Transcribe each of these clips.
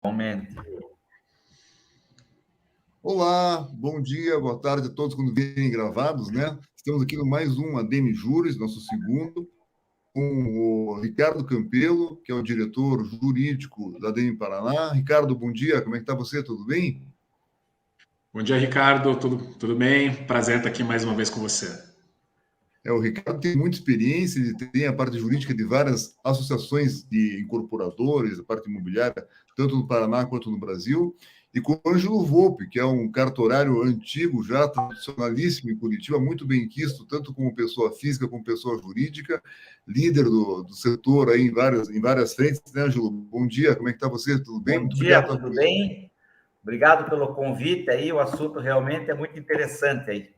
Momento. Olá, bom dia, boa tarde a todos quando virem gravados, né? Estamos aqui no mais um ADM Júris, nosso segundo, com o Ricardo Campelo, que é o diretor jurídico da ADM Paraná. Ricardo, bom dia, como é que está você? Tudo bem? Bom dia, Ricardo. Tudo bem? Prazer estar aqui mais uma vez com você. O Ricardo tem muita experiência, ele tem a parte jurídica de várias associações de incorporadores, a parte imobiliária, tanto no Paraná quanto no Brasil, e com o Ângelo Volpe, que é um cartorário antigo, já tradicionalíssimo em Curitiba, muito bem quisto, tanto como pessoa física como pessoa jurídica, líder do setor aí em várias frentes, né, Ângelo? Bom dia, como é que está você? Tudo bem? Bom dia, tudo bem? Obrigado pelo convite aí, o assunto realmente é muito interessante aí.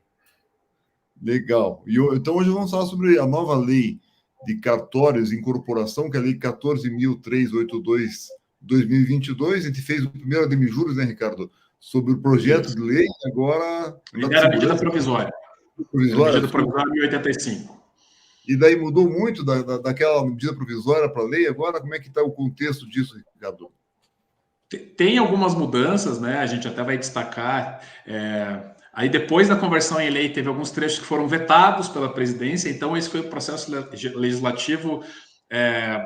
Legal. Então, hoje vamos falar sobre a nova lei de cartórios e incorporação, que é a Lei 14.382/2022. A gente fez o primeiro ADM Juros, né, Ricardo? Sobre o projeto de lei, agora... Era a medida provisória. Provisória, medida provisória 1085. E daí mudou muito daquela medida provisória para a lei. Agora, como é que está o contexto disso, Ricardo? Tem algumas mudanças, né? A gente até vai destacar... Aí, depois da conversão em lei, teve alguns trechos que foram vetados pela presidência, então esse foi um processo legislativo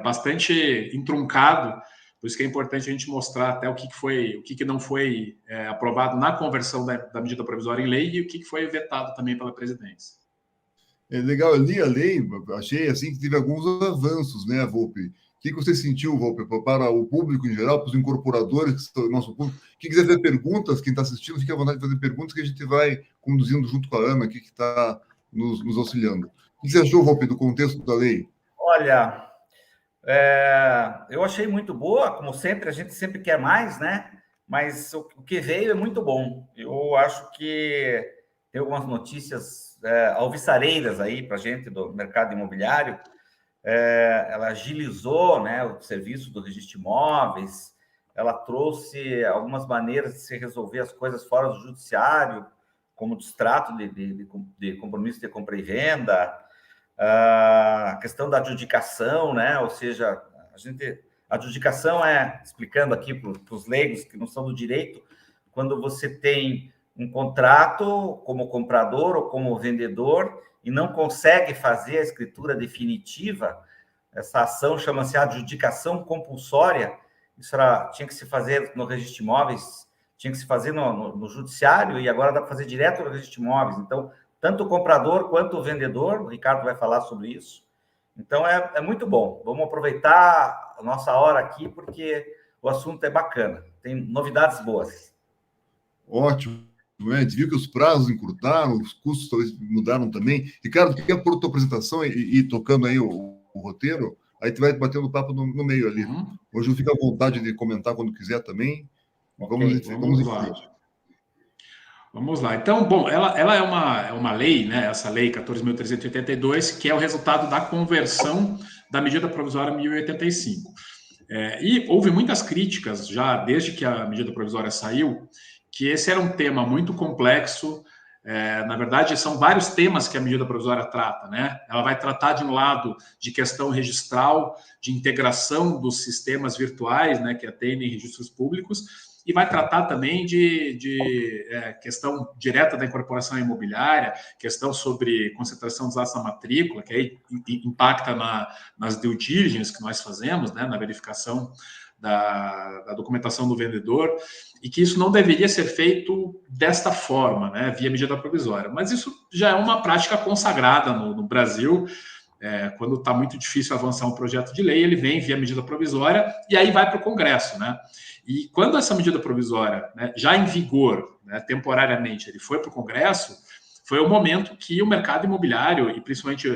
bastante entroncado, por isso que é importante a gente mostrar até o que não foi aprovado na conversão da medida provisória em lei e o que foi vetado também pela presidência. É legal, eu li a lei, achei assim que teve alguns avanços, né, Volpe? O que você sentiu, Volpe, para o público em geral, para os incorporadores, que são o nosso público? Quem quiser fazer perguntas, quem está assistindo, fique à vontade de fazer perguntas que a gente vai conduzindo junto com a Ana aqui, que está nos auxiliando. O que você achou, Volpe, do contexto da lei? Olha, eu achei muito boa, como sempre, a gente sempre quer mais, né? Mas o que veio é muito bom. Eu acho que tem algumas notícias alvissareiras aí para a gente do mercado imobiliário. Ela agilizou, né, o serviço do registro de imóveis, ela trouxe algumas maneiras de se resolver as coisas fora do judiciário, como o distrato de compromisso de compra e venda, a questão da adjudicação, né, ou seja, a adjudicação explicando aqui para os leigos que não são do direito, quando você tem um contrato como comprador ou como vendedor e não consegue fazer a escritura definitiva, essa ação chama-se adjudicação compulsória. Isso tinha que se fazer no registro de imóveis, tinha que se fazer no judiciário, e agora dá para fazer direto no registro de imóveis. Então, tanto o comprador quanto o vendedor, o Ricardo vai falar sobre isso. Então, é muito bom. Vamos aproveitar a nossa hora aqui, porque o assunto é bacana. Tem novidades boas. Ótimo. A gente viu que os prazos encurtaram, os custos talvez mudaram também. Ricardo, quer pôr a tua apresentação e tocando aí o roteiro? Aí tu vai batendo papo no meio ali. Hoje eu fico à vontade de comentar quando quiser também. Okay, vamos em frente. Vamos lá. Então, bom, ela é uma lei, né? Essa lei 14.382, que é o resultado da conversão da medida provisória 1085. E houve muitas críticas já desde que a medida provisória saiu, que esse era um tema muito complexo. Na verdade, são vários temas que a medida provisória trata, né? Ela vai tratar, de um lado, de questão registral, de integração dos sistemas virtuais, né, que atendem registros públicos, e vai tratar também de questão direta da incorporação imobiliária, questão sobre concentração dos atos na matrícula, que aí impacta nas due diligence que nós fazemos, né, na verificação da documentação do vendedor, e que isso não deveria ser feito desta forma, né, via medida provisória. Mas isso já é uma prática consagrada no Brasil. Quando está muito difícil avançar um projeto de lei, ele vem via medida provisória e aí vai para o Congresso, né? E quando essa medida provisória, né, já em vigor, né, temporariamente, ele foi para o Congresso, foi o momento que o mercado imobiliário, e principalmente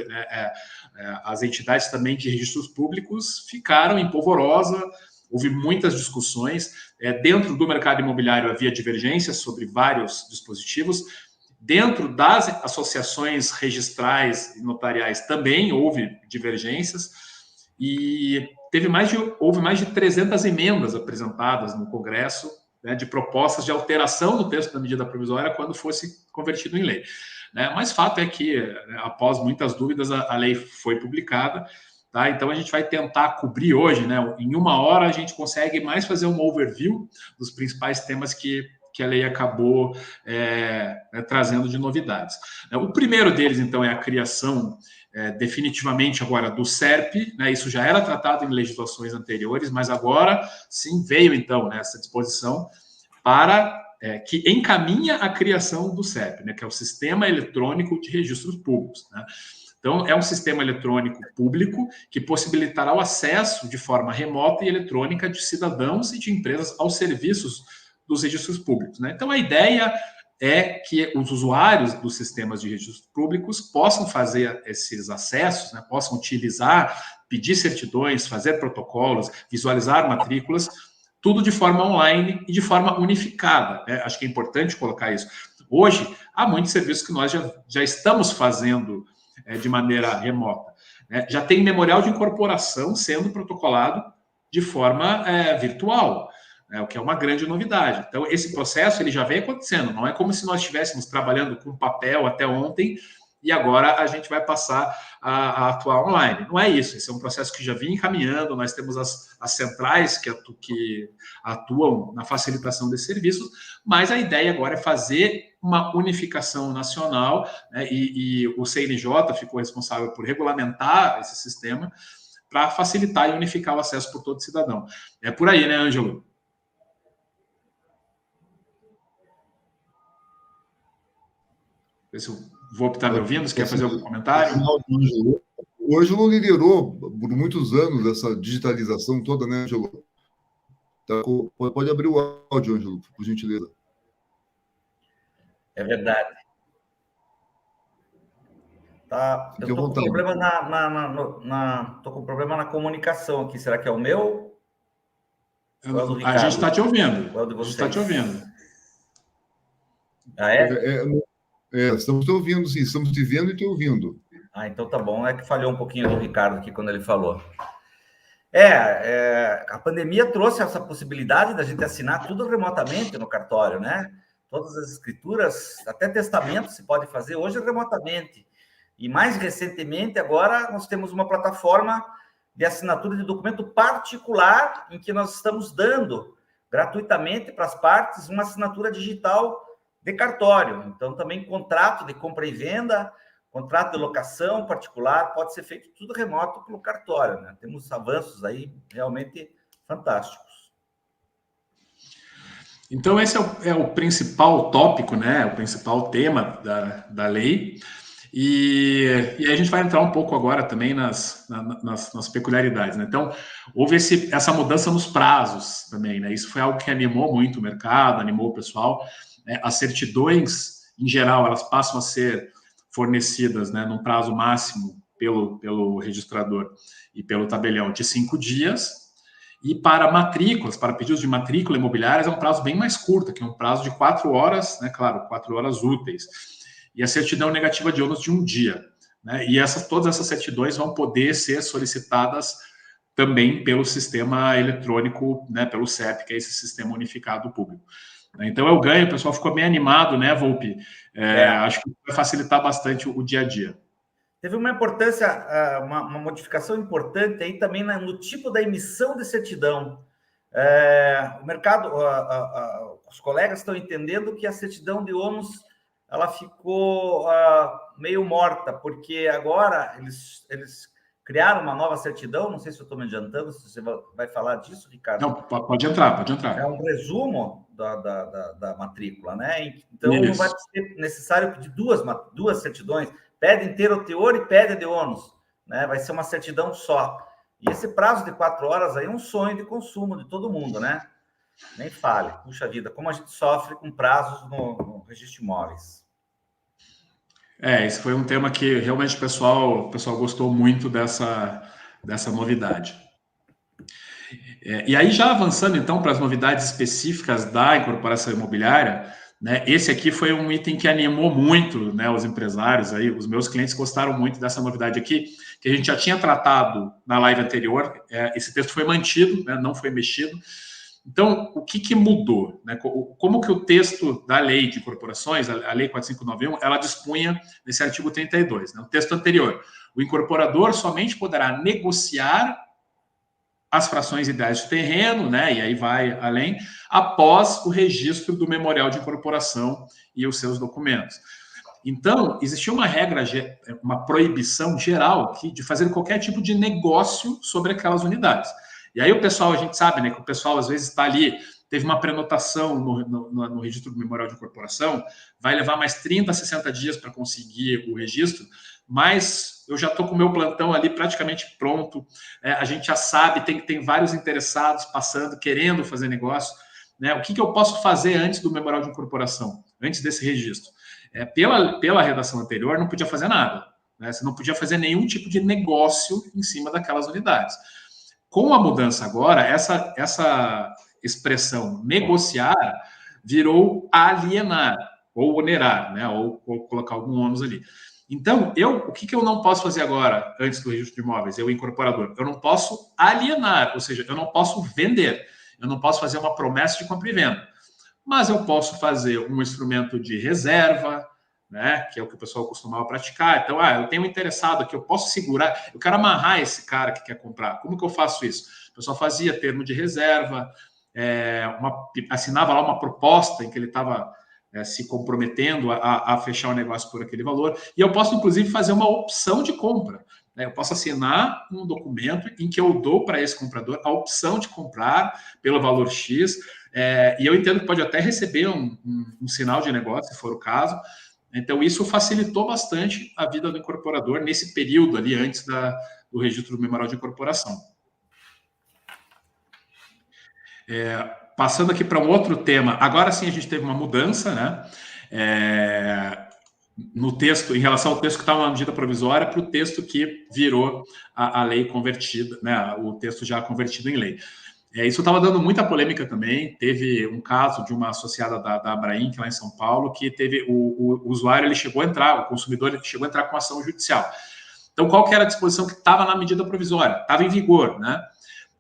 as entidades também de registros públicos, ficaram em polvorosa. Houve muitas discussões. Dentro do mercado imobiliário havia divergências sobre vários dispositivos. Dentro das associações registrais e notariais também houve divergências. E houve mais de 300 emendas apresentadas no Congresso, né, de propostas de alteração no texto da medida provisória quando fosse convertido em lei. Né? Mas fato é que, após muitas dúvidas, a lei foi publicada. tá? Então a gente vai tentar cobrir hoje, né? Em 1 hora a gente consegue mais fazer um overview dos principais temas que a lei acabou trazendo de novidades. O primeiro deles, então, é a criação definitivamente agora do SERP, né? Isso já era tratado em legislações anteriores, mas agora sim veio, então, essa disposição para que encaminha a criação do SERP, né? Que é o Sistema Eletrônico de Registros Públicos, né? Então, é um sistema eletrônico público que possibilitará o acesso de forma remota e eletrônica de cidadãos e de empresas aos serviços dos registros públicos, né? Então, a ideia é que os usuários dos sistemas de registros públicos possam fazer esses acessos, né? Possam utilizar, pedir certidões, fazer protocolos, visualizar matrículas, tudo de forma online e de forma unificada, né? Acho que é importante colocar isso. Hoje, há muitos serviços que nós já estamos fazendo de maneira remota, né? Já tem memorial de incorporação sendo protocolado de forma virtual, o que é uma grande novidade. Então, esse processo ele já vem acontecendo, não é como se nós estivéssemos trabalhando com papel até ontem e agora a gente vai passar a atuar online. Não é isso, esse é um processo que já vinha encaminhando, nós temos as centrais que atuam na facilitação desses serviços, mas a ideia agora é fazer uma unificação nacional, né, e o CNJ ficou responsável por regulamentar esse sistema para facilitar e unificar o acesso por todo cidadão. É por aí, né, Ângelo? Se o Volpe está me ouvindo, você quer fazer algum comentário? O Ângelo liderou por muitos anos essa digitalização toda, né, Ângelo? Tá, pode abrir o áudio, Ângelo, por gentileza. É verdade. Tá, eu estou com problema tô com problema na comunicação aqui. Será que é o meu? A gente está te ouvindo. A gente está te ouvindo. Ah, é? Estamos te ouvindo, sim. Estamos te vendo e te ouvindo. Ah, então tá bom. É que falhou um pouquinho do Ricardo aqui quando ele falou. A pandemia trouxe essa possibilidade da gente assinar tudo remotamente no cartório, né? Todas as escrituras, até testamento se pode fazer hoje remotamente. E mais recentemente, agora, nós temos uma plataforma de assinatura de documento particular em que nós estamos dando gratuitamente para as partes uma assinatura digital de cartório. Então, também contrato de compra e venda, contrato de locação particular, pode ser feito tudo remoto pelo cartório, né? Temos avanços aí realmente fantásticos. Então, esse é o principal tópico, né? O principal tema da lei. E aí a gente vai entrar um pouco agora também nas peculiaridades, né? Então, houve essa mudança nos prazos também, né? Isso foi algo que animou muito o mercado, animou o pessoal. As certidões, em geral, elas passam a ser fornecidas, né, num prazo máximo pelo registrador e pelo tabelião de 5 dias. E para matrículas, para pedidos de matrícula imobiliária, é um prazo bem mais curto, que é um prazo de 4 horas, né? Claro, 4 horas úteis. E a certidão negativa de ônus de 1 dia, né? E todas essas certidões vão poder ser solicitadas também pelo sistema eletrônico, né? Pelo SERP, que é esse sistema unificado público. Então, eu ganho, o pessoal ficou bem animado, né, Volpe? Acho que vai facilitar bastante o dia a dia. Teve uma importância, uma modificação importante aí também no tipo da emissão de certidão. O mercado, os colegas estão entendendo que a certidão de ônus ela ficou meio morta, porque agora eles criaram uma nova certidão, não sei se eu estou me adiantando, se você vai falar disso, Ricardo. Não, pode entrar. É um resumo da matrícula, né? Então, não vai ser necessário pedir duas certidões, pede inteiro o teor e pede de ônus, né? Vai ser uma certidão só. E esse prazo de 4 horas aí é um sonho de consumo de todo mundo, né? Nem fale. Puxa vida, como a gente sofre com prazos no registro de imóveis. Esse foi um tema que realmente o pessoal gostou muito dessa novidade. E aí, já avançando então para as novidades específicas da incorporação imobiliária, né, esse aqui foi um item que animou muito, né, os empresários, aí, os meus clientes gostaram muito dessa novidade aqui, que a gente já tinha tratado na live anterior. Esse texto foi mantido, né, não foi mexido, Então, o que mudou? Né? Como que o texto da lei de incorporações, a lei 4591, ela dispunha nesse artigo 32, né? O texto anterior, o incorporador somente poderá negociar as frações ideais de terreno, né? E aí vai além, após o registro do memorial de incorporação e os seus documentos. Então, existia uma regra, uma proibição geral de fazer qualquer tipo de negócio sobre aquelas unidades. E aí o pessoal, a gente sabe, né, que o pessoal às vezes está ali, teve uma prenotação no registro do memorial de incorporação, vai levar mais 30, 60 dias para conseguir o registro, mas eu já estou com o meu plantão ali praticamente pronto, a gente já sabe, tem vários interessados passando, querendo fazer negócio, né? O que eu posso fazer antes do memorial de incorporação, antes desse registro? Pela redação anterior, não podia fazer nada, né? Você não podia fazer nenhum tipo de negócio em cima daquelas unidades. Com a mudança agora, essa expressão negociar virou alienar, ou onerar, né? Ou colocar algum ônus ali. Então, o que eu não posso fazer agora, antes do registro de imóveis, eu, incorporador? Eu não posso alienar, ou seja, eu não posso vender, eu não posso fazer uma promessa de compra e venda. Mas eu posso fazer um instrumento de reserva, né, que é o que o pessoal costumava praticar. Então, eu tenho um interessado aqui, eu posso segurar, eu quero amarrar esse cara que quer comprar. Como que eu faço isso? O pessoal fazia termo de reserva, assinava lá uma proposta em que ele estava se comprometendo a fechar o negócio por aquele valor. E eu posso, inclusive, fazer uma opção de compra. Eu posso assinar um documento em que eu dou para esse comprador a opção de comprar pelo valor X, e eu entendo que pode até receber um sinal de negócio, se for o caso. Então, isso facilitou bastante a vida do incorporador nesse período ali, antes do registro do memorial de incorporação. Passando aqui para um outro tema, agora sim a gente teve uma mudança, né? No texto, em relação ao texto que estava na medida provisória, para o texto que virou a lei convertida, né? O texto já convertido em lei. Isso estava dando muita polêmica também. Teve um caso de uma associada da Abrainc, lá em São Paulo, que teve o usuário, ele chegou a entrar, o consumidor ele chegou a entrar com ação judicial. Então, qual que era a disposição que estava na medida provisória? Estava em vigor, né?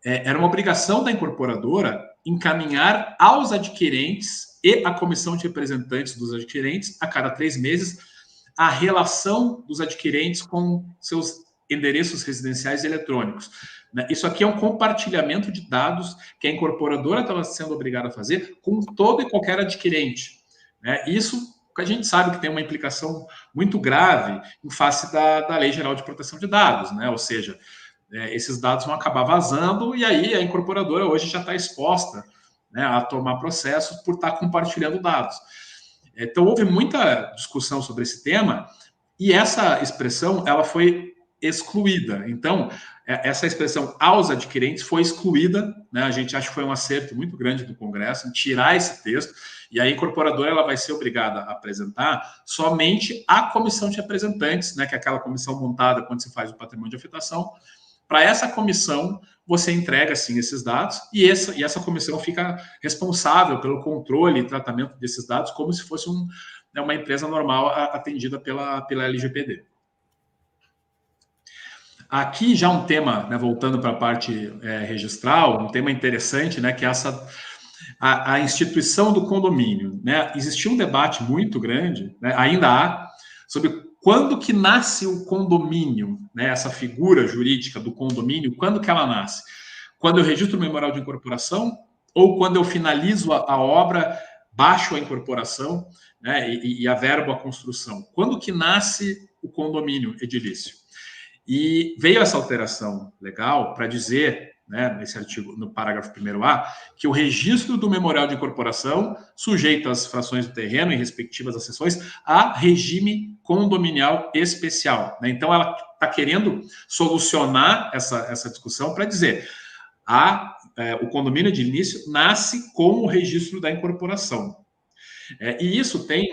Era uma obrigação da incorporadora encaminhar aos adquirentes e à comissão de representantes dos adquirentes, a cada 3 meses, a relação dos adquirentes com seus endereços residenciais eletrônicos. Isso aqui é um compartilhamento de dados que a incorporadora estava sendo obrigada a fazer com todo e qualquer adquirente. Isso a gente sabe que tem uma implicação muito grave em face da Lei Geral de Proteção de Dados, né? Ou seja, esses dados vão acabar vazando e aí a incorporadora hoje já está exposta, né, a tomar processos por estar compartilhando dados. Então, houve muita discussão sobre esse tema e essa expressão ela foi excluída. Então, essa expressão aos adquirentes foi excluída, né? A gente acha que foi um acerto muito grande do Congresso em tirar esse texto, e a incorporadora ela vai ser obrigada a apresentar somente a comissão de representantes, né? Que é aquela comissão montada quando se faz o patrimônio de afetação. Para essa comissão, você entrega, sim, esses dados e essa comissão fica responsável pelo controle e tratamento desses dados como se fosse uma empresa normal atendida pela LGPD. Aqui já um tema, né, voltando para a parte registral, um tema interessante, né, que é a instituição do condomínio. Né? Existiu um debate muito grande, né, ainda há, sobre quando que nasce o condomínio, né, essa figura jurídica do condomínio, quando que ela nasce? Quando eu registro o memorial de incorporação ou quando eu finalizo a obra, baixo a incorporação, né, e averbo a construção? Quando que nasce o condomínio edilício? E veio essa alteração legal para dizer, né, nesse artigo, no parágrafo 1º A, que o registro do memorial de incorporação sujeita as frações do terreno e respectivas acessões a regime condominial especial. Né? Então, ela está querendo solucionar essa discussão para dizer o condomínio de início nasce com o registro da incorporação. E isso tem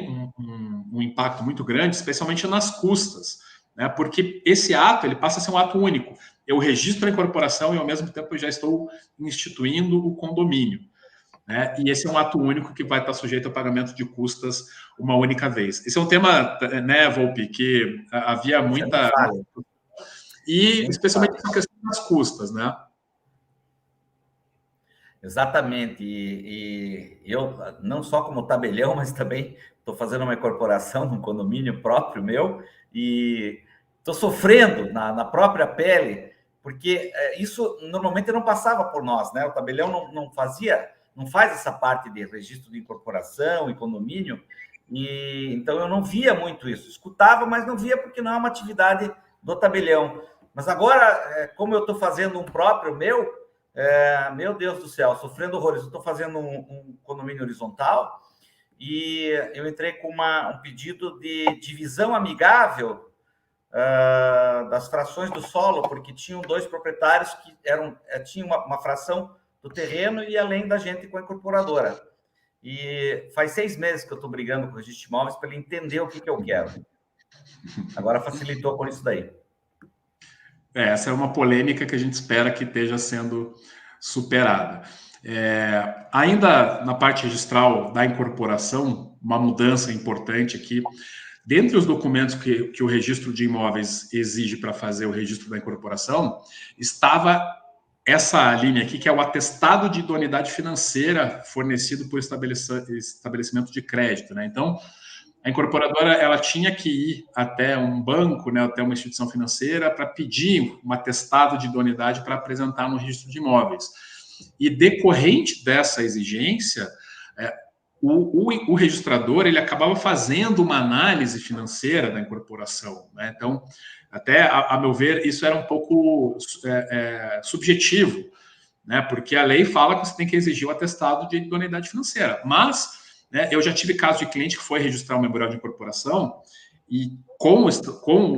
um impacto muito grande, especialmente nas custas, né? Porque esse ato ele passa a ser um ato único. Eu registro a incorporação e, ao mesmo tempo, eu já estou instituindo o condomínio. Né? E esse é um ato único que vai estar sujeito a pagamento de custas uma única vez. Esse é um tema, né, Volpi, que havia muita... E, especialmente, a questão das custas, né? Exatamente. E eu, não só como tabelião, mas também estou fazendo uma incorporação num condomínio próprio meu e estou sofrendo na própria pele, porque isso normalmente não passava por nós, né? O tabelião não faz essa parte de registro de incorporação e condomínio, e então eu não via muito isso. Escutava, mas não via porque não é uma atividade do tabelião. Mas agora, como eu estou fazendo um próprio meu Deus do céu, sofrendo horrores. Eu estou fazendo um condomínio horizontal e eu entrei com um pedido de divisão amigável das frações do solo, porque tinham 2 proprietários que tinham uma fração do terreno e além da gente com a incorporadora. E faz 6 meses que eu estou brigando com o registro de imóveis para ele entender o que eu quero. Agora facilitou com isso daí. Essa é uma polêmica que a gente espera que esteja sendo superada. Ainda na parte registral da incorporação, uma mudança importante aqui. Dentre os documentos que o registro de imóveis exige para fazer o registro da incorporação, estava essa linha aqui, que é o atestado de idoneidade financeira fornecido por estabelecimento de crédito, né? Então, a incorporadora ela tinha que ir até um banco, né, até uma instituição financeira para pedir um atestado de idoneidade para apresentar no registro de imóveis. E decorrente dessa exigência, o registrador ele acabava fazendo uma análise financeira da incorporação, né? Então, até a meu ver, isso era um pouco subjetivo, né? Porque a lei fala que você tem que exigir o atestado de idoneidade financeira, mas eu já tive caso de cliente que foi registrar um memorial de incorporação e com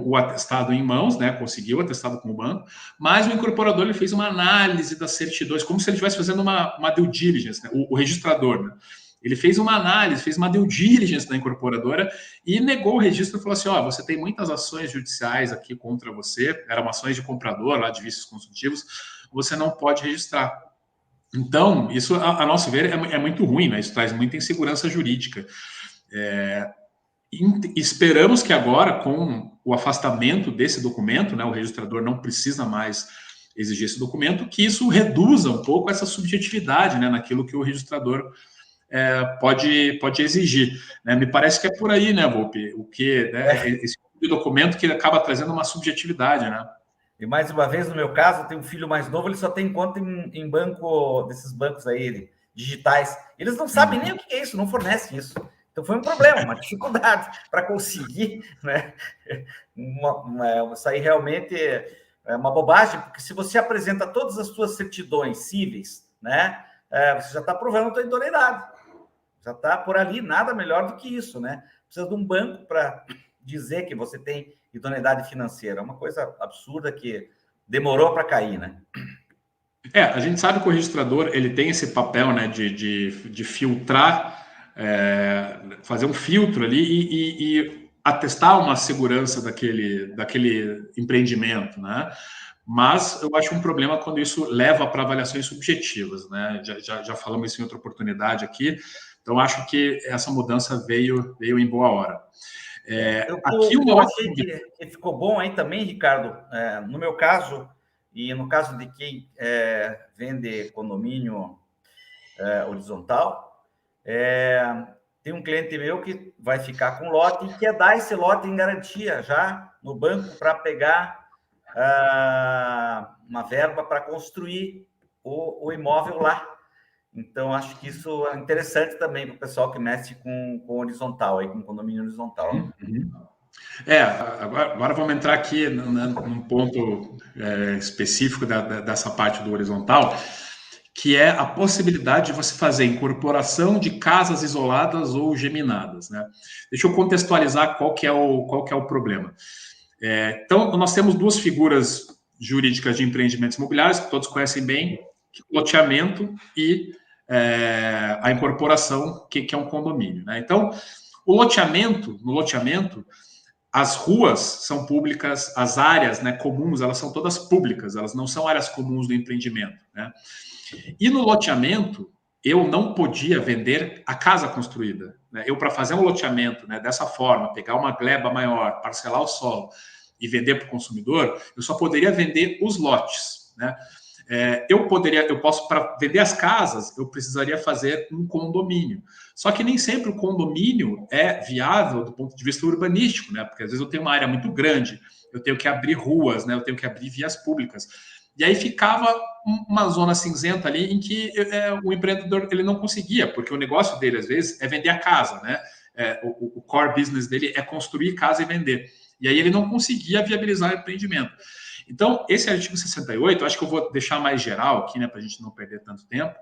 o atestado em mãos, né, conseguiu o atestado com o banco, mas o incorporador ele fez uma análise das certidões, como se ele estivesse fazendo uma due diligence, né, o registrador, né? Ele fez uma análise, fez uma due diligence da incorporadora e negou o registro e falou assim, você tem muitas ações judiciais aqui contra você, eram ações de comprador, lá de vícios consultivos, você não pode registrar. Então, isso, a nosso ver, é muito ruim, né? Isso traz muita insegurança jurídica. Esperamos que agora, com o afastamento desse documento, né, o registrador não precisa mais exigir esse documento, que isso reduza um pouco essa subjetividade, né, naquilo que o registrador pode exigir. Né? Me parece que é por aí, né, Volpi? Esse tipo de documento que acaba trazendo uma subjetividade, né? E mais uma vez, no meu caso, eu tenho um filho mais novo, ele só tem conta em banco, desses bancos aí, digitais. Eles não sabem nem o que é isso, não fornecem isso. Então foi um problema, uma dificuldade para conseguir, né? Isso aí realmente é uma bobagem, porque se você apresenta todas as suas certidões cíveis, né? Você já está provando a tua idoneidade. Já está por ali, nada melhor do que isso, né? Precisa de um banco para dizer que você tem idoneidade financeira. É uma coisa absurda que demorou para cair, né? A gente sabe que o registrador ele tem esse papel, né, de filtrar, fazer um filtro ali e atestar uma segurança daquele empreendimento, né? Mas eu acho um problema quando isso leva para avaliações subjetivas, né? Já falamos isso em outra oportunidade aqui. Então, acho que essa mudança veio em boa hora. Eu achei que ficou bom aí também, Ricardo, no meu caso, e no caso de quem vende condomínio horizontal, tem um cliente meu que vai ficar com lote e quer dar esse lote em garantia já no banco para pegar uma verba para construir o imóvel lá. Então, acho que isso é interessante também para o pessoal que mexe com horizontal, aí, com condomínio horizontal. Uhum. Agora vamos entrar aqui num ponto específico dessa parte do horizontal, que é a possibilidade de você fazer incorporação de casas isoladas ou geminadas, né? Deixa eu contextualizar qual que é o problema. Então, nós temos 2 figuras jurídicas de empreendimentos imobiliários, que todos conhecem bem, loteamento e a incorporação, que é um condomínio, né? Então, no loteamento, as ruas são públicas, as áreas, né, comuns, elas são todas públicas, elas não são áreas comuns do empreendimento, né? E no loteamento, eu não podia vender a casa construída, né? Eu, para fazer um loteamento, né, dessa forma, pegar uma gleba maior, parcelar o solo e vender para o consumidor, eu só poderia vender os lotes, né? Eu posso, para vender as casas, eu precisaria fazer um condomínio. Só que nem sempre o condomínio é viável do ponto de vista urbanístico, né? Porque às vezes eu tenho uma área muito grande, eu tenho que abrir ruas, né? Eu tenho que abrir vias públicas. E aí ficava uma zona cinzenta ali em que o empreendedor ele não conseguia, porque o negócio dele, às vezes, é vender a casa, né? O core business dele é construir casa e vender. E aí ele não conseguia viabilizar o empreendimento. Então, esse artigo 68, acho que eu vou deixar mais geral aqui, né, para a gente não perder tanto tempo,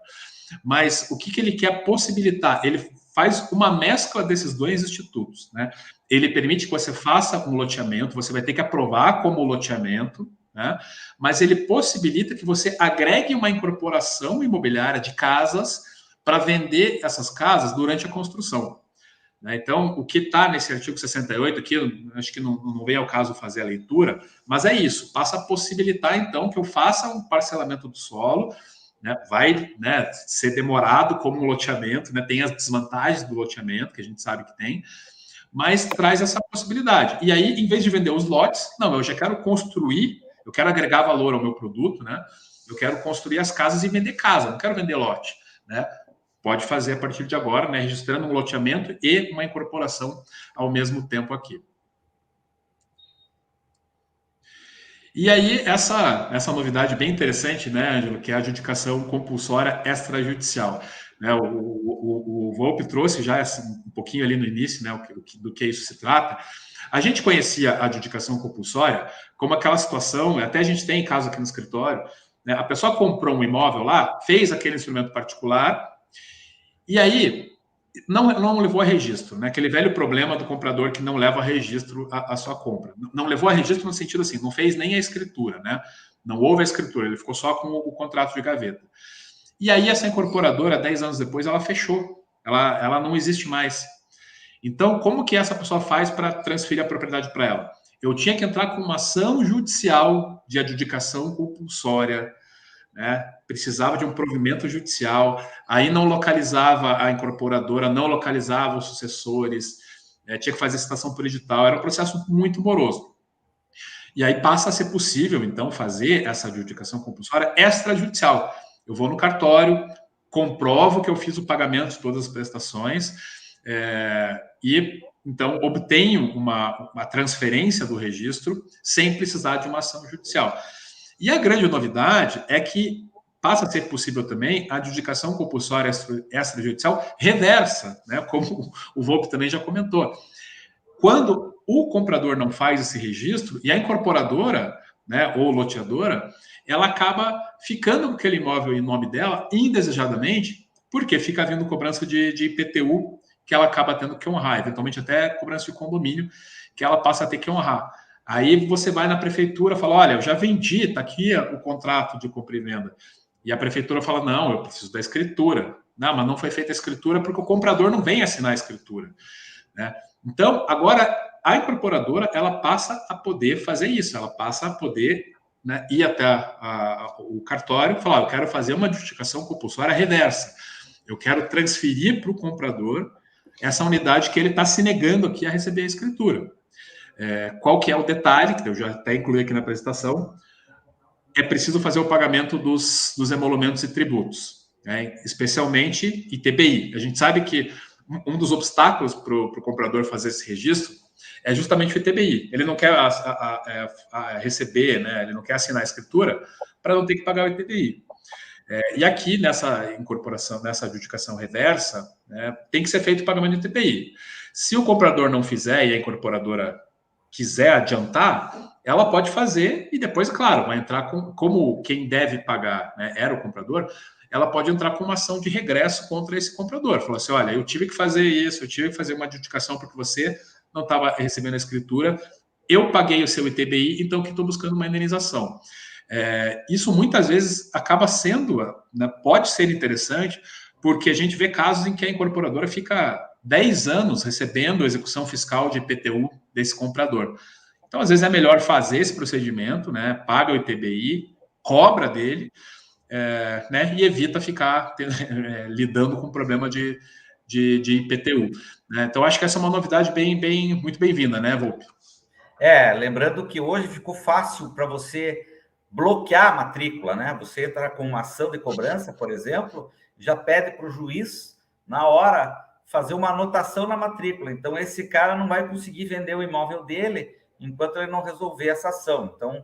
mas o que ele quer possibilitar? Ele faz uma mescla desses dois institutos, né? Ele permite que você faça um loteamento, você vai ter que aprovar como loteamento, né? Mas ele possibilita que você agregue uma incorporação imobiliária de casas para vender essas casas durante a construção. Então, o que está nesse artigo 68, aqui, acho que não vem ao caso fazer a leitura, mas é isso, passa a possibilitar, então, que eu faça um parcelamento do solo, né, vai, né, ser demorado como um loteamento, né, tem as desvantagens do loteamento, que a gente sabe que tem, mas traz essa possibilidade. E aí, em vez de vender os lotes, não, eu já quero construir, eu quero agregar valor ao meu produto, né, eu quero construir as casas e vender casa, não quero vender lote, né. Pode fazer a partir de agora, né, registrando um loteamento e uma incorporação ao mesmo tempo aqui. E aí, essa novidade bem interessante, né, Ângelo, que é a adjudicação compulsória extrajudicial. Né, o Volpe trouxe já um pouquinho ali no início, né, do que isso se trata. A gente conhecia a adjudicação compulsória como aquela situação, até a gente tem caso aqui no escritório, né, a pessoa comprou um imóvel lá, fez aquele instrumento particular, e aí, não levou a registro, né? Aquele velho problema do comprador que não leva a registro a sua compra. Não levou a registro no sentido assim, não fez nem a escritura, né? Não houve a escritura, ele ficou só com o contrato de gaveta. E aí, essa incorporadora, 10 anos depois, ela fechou. Ela não existe mais. Então, como que essa pessoa faz para transferir a propriedade para ela? Eu tinha que entrar com uma ação judicial de adjudicação compulsória, né? Precisava de um provimento judicial, aí não localizava a incorporadora, não localizava os sucessores, tinha que fazer citação por edital, era um processo muito moroso. E aí passa a ser possível, então, fazer essa adjudicação compulsória extrajudicial. Eu vou no cartório, comprovo que eu fiz o pagamento de todas as prestações, e então obtenho uma transferência do registro sem precisar de uma ação judicial. E a grande novidade é que passa a ser possível também a adjudicação compulsória extrajudicial reversa, né? Como o Volpe também já comentou. Quando o comprador não faz esse registro e a incorporadora, né, ou loteadora, ela acaba ficando com aquele imóvel em nome dela indesejadamente, porque fica havendo cobrança de IPTU que ela acaba tendo que honrar, eventualmente até cobrança de condomínio que ela passa a ter que honrar. Aí você vai na prefeitura e fala, olha, eu já vendi, está aqui o contrato de compra e venda. E a prefeitura fala, não, eu preciso da escritura. Não, mas não foi feita a escritura porque o comprador não vem assinar a escritura, né? Então, agora, a incorporadora, ela passa a poder fazer isso, ela passa a poder, né, ir até o cartório e falar, eu quero fazer uma adjudicação compulsória reversa. Eu quero transferir para o comprador essa unidade que ele está se negando aqui a receber a escritura. Qual que é o detalhe, que eu já até incluí aqui na apresentação, é preciso fazer o pagamento dos emolumentos e tributos, né? Especialmente ITBI. A gente sabe que um dos obstáculos para o comprador fazer esse registro é justamente o ITBI. Ele não quer receber, né? Ele não quer assinar a escritura para não ter que pagar o ITBI. E aqui, nessa incorporação, nessa adjudicação reversa, né, tem que ser feito o pagamento do ITBI. Se o comprador não fizer e a incorporadora quiser adiantar, ela pode fazer e depois, claro, vai entrar como quem deve pagar, né, era o comprador, ela pode entrar com uma ação de regresso contra esse comprador. Falar assim, olha, eu tive que fazer isso, eu tive que fazer uma adjudicação porque você não estava recebendo a escritura, eu paguei o seu ITBI, então que estou buscando uma indenização. Isso muitas vezes acaba sendo, né, pode ser interessante, porque a gente vê casos em que a incorporadora fica 10 anos recebendo a execução fiscal de IPTU desse comprador. Então, às vezes, é melhor fazer esse procedimento, né? Paga o ITBI, cobra dele, né? E evita ficar lidando com o problema de IPTU. Né? Então, acho que essa é uma novidade muito bem-vinda, né, Volpe? Lembrando que hoje ficou fácil para você bloquear a matrícula, né? Você entra com uma ação de cobrança, por exemplo, já pede para o juiz, na hora, fazer uma anotação na matrícula. Então, esse cara não vai conseguir vender o imóvel dele enquanto ele não resolver essa ação. Então,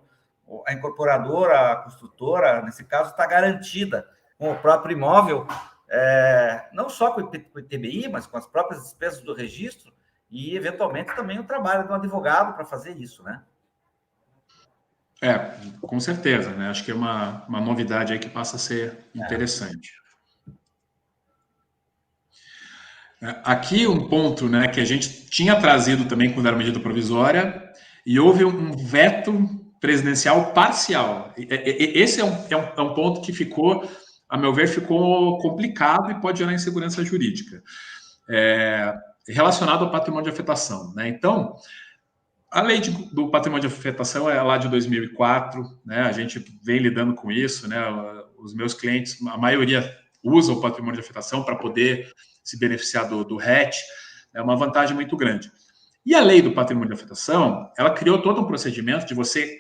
a incorporadora, a construtora, nesse caso, está garantida com o próprio imóvel, não só com o ITBI, mas com as próprias despesas do registro e, eventualmente, também o trabalho de um advogado para fazer isso, né? Com certeza, né? Acho que é uma novidade aí que passa a ser interessante. Aqui um ponto, né, que a gente tinha trazido também quando era medida provisória, e houve um veto presidencial parcial. Esse é um ponto que ficou, a meu ver, ficou complicado e pode gerar insegurança jurídica, relacionado ao patrimônio de afetação, né? Então, a lei do patrimônio de afetação é lá de 2004, né? A gente vem lidando com isso, né? Os meus clientes, a maioria usa o patrimônio de afetação para poder se beneficiar do RET, é uma vantagem muito grande. E a lei do patrimônio de afetação, ela criou todo um procedimento de você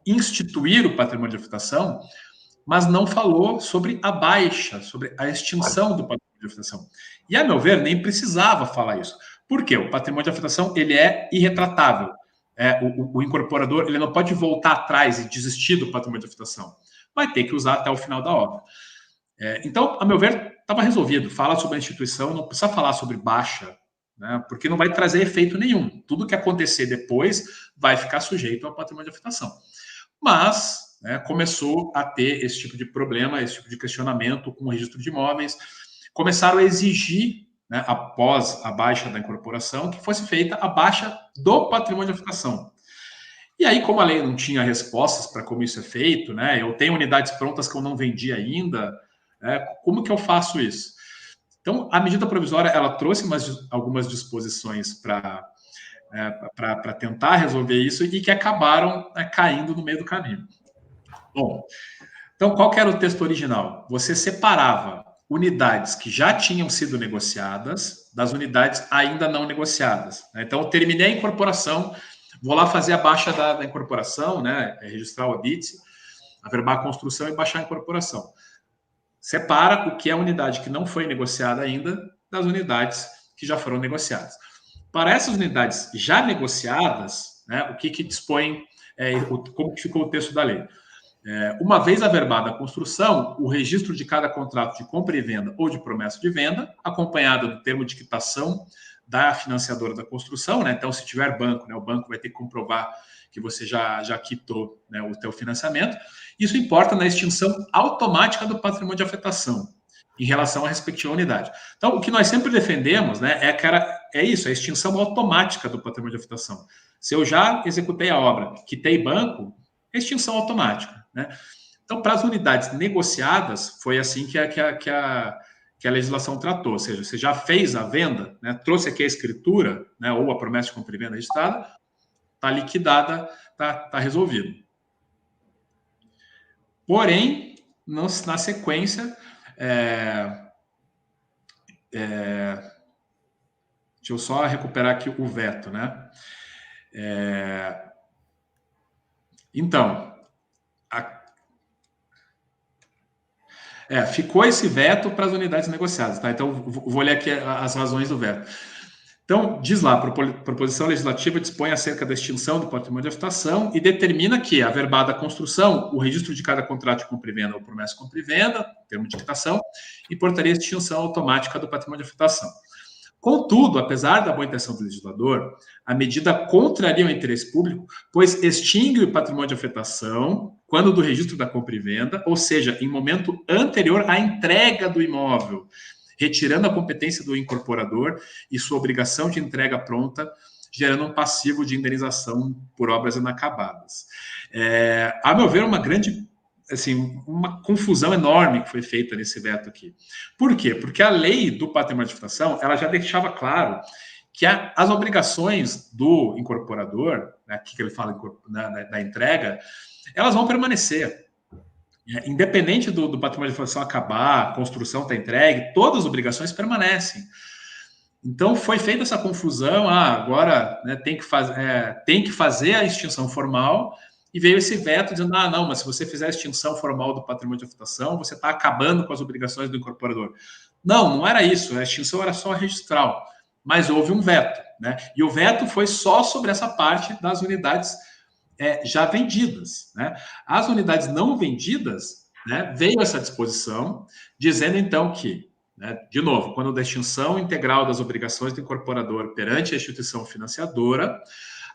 instituir o patrimônio de afetação, mas não falou sobre a baixa, sobre a extinção do patrimônio de afetação. E, a meu ver, nem precisava falar isso. Por quê? O patrimônio de afetação, ele é irretratável. O incorporador, ele não pode voltar atrás e desistir do patrimônio de afetação. Vai ter que usar até o final da obra. Então, a meu ver, estava resolvido. Fala sobre a instituição, não precisa falar sobre baixa, né? Porque não vai trazer efeito nenhum. Tudo que acontecer depois vai ficar sujeito ao patrimônio de afetação. Mas, né, começou a ter esse tipo de problema, esse tipo de questionamento com o registro de imóveis. Começaram a exigir, né, após a baixa da incorporação, que fosse feita a baixa do patrimônio de afetação. E aí, como a lei não tinha respostas para como isso é feito, né, eu tenho unidades prontas que eu não vendi ainda, como que eu faço isso? Então, a medida provisória, ela trouxe algumas disposições para tentar resolver isso e que acabaram caindo no meio do caminho. Bom, então, qual que era o texto original? Você separava unidades que já tinham sido negociadas das unidades ainda não negociadas, né? Então, eu terminei a incorporação, vou lá fazer a baixa da incorporação, né, registrar o habite, averbar a construção e baixar a incorporação. Separa o que é a unidade que não foi negociada ainda das unidades que já foram negociadas. Para essas unidades já negociadas, né, o que dispõe, como que ficou o texto da lei? Uma vez averbada a construção, o registro de cada contrato de compra e venda ou de promessa de venda, acompanhado do termo de quitação da financiadora da construção, né? Então, se tiver banco, né, o banco vai ter que comprovar que você já quitou, né, o teu financiamento. Isso importa na extinção automática do patrimônio de afetação em relação à respectiva unidade. Então, o que nós sempre defendemos, né, é isso, a extinção automática do patrimônio de afetação. Se eu já executei a obra, quitei banco, extinção automática, né? Então, para as unidades negociadas, foi assim que a legislação tratou, ou seja, você já fez a venda, né, trouxe aqui a escritura, né, ou a promessa de compra e venda registrada, está liquidada, está resolvido. Porém, na sequência, deixa eu só recuperar aqui o veto, né? Então, ficou esse veto para as unidades negociadas, tá? Então, vou ler aqui as razões do veto. Então, diz lá, a proposição legislativa dispõe acerca da extinção do patrimônio de afetação e determina que, averbada a construção, o registro de cada contrato de compra e venda ou promessa de compra e venda, termo de quitação, importaria a extinção automática do patrimônio de afetação. Contudo, apesar da boa intenção do legislador, a medida contraria o interesse público, pois extingue o patrimônio de afetação quando do registro da compra e venda, ou seja, em momento anterior à entrega do imóvel, retirando a competência do incorporador e sua obrigação de entrega pronta, gerando um passivo de indenização por obras inacabadas. A meu ver, uma confusão enorme que foi feita nesse veto aqui. Por quê? Porque a lei do patrimônio de afetação, ela já deixava claro que as obrigações do incorporador, né, que ele fala da entrega, elas vão permanecer. Independente do patrimônio de afetação acabar, a construção está entregue, todas as obrigações permanecem. Então, foi feita essa confusão, agora, né, tem que fazer a extinção formal e veio esse veto dizendo, não, mas se você fizer a extinção formal do patrimônio de afetação, você está acabando com as obrigações do incorporador. Não era isso, a extinção era só registral, mas houve um veto, né? E o veto foi só sobre essa parte das unidades já vendidas, né? As unidades não vendidas, né, veio essa disposição dizendo então que, né, de novo, quando da extinção integral das obrigações do incorporador perante a instituição financiadora,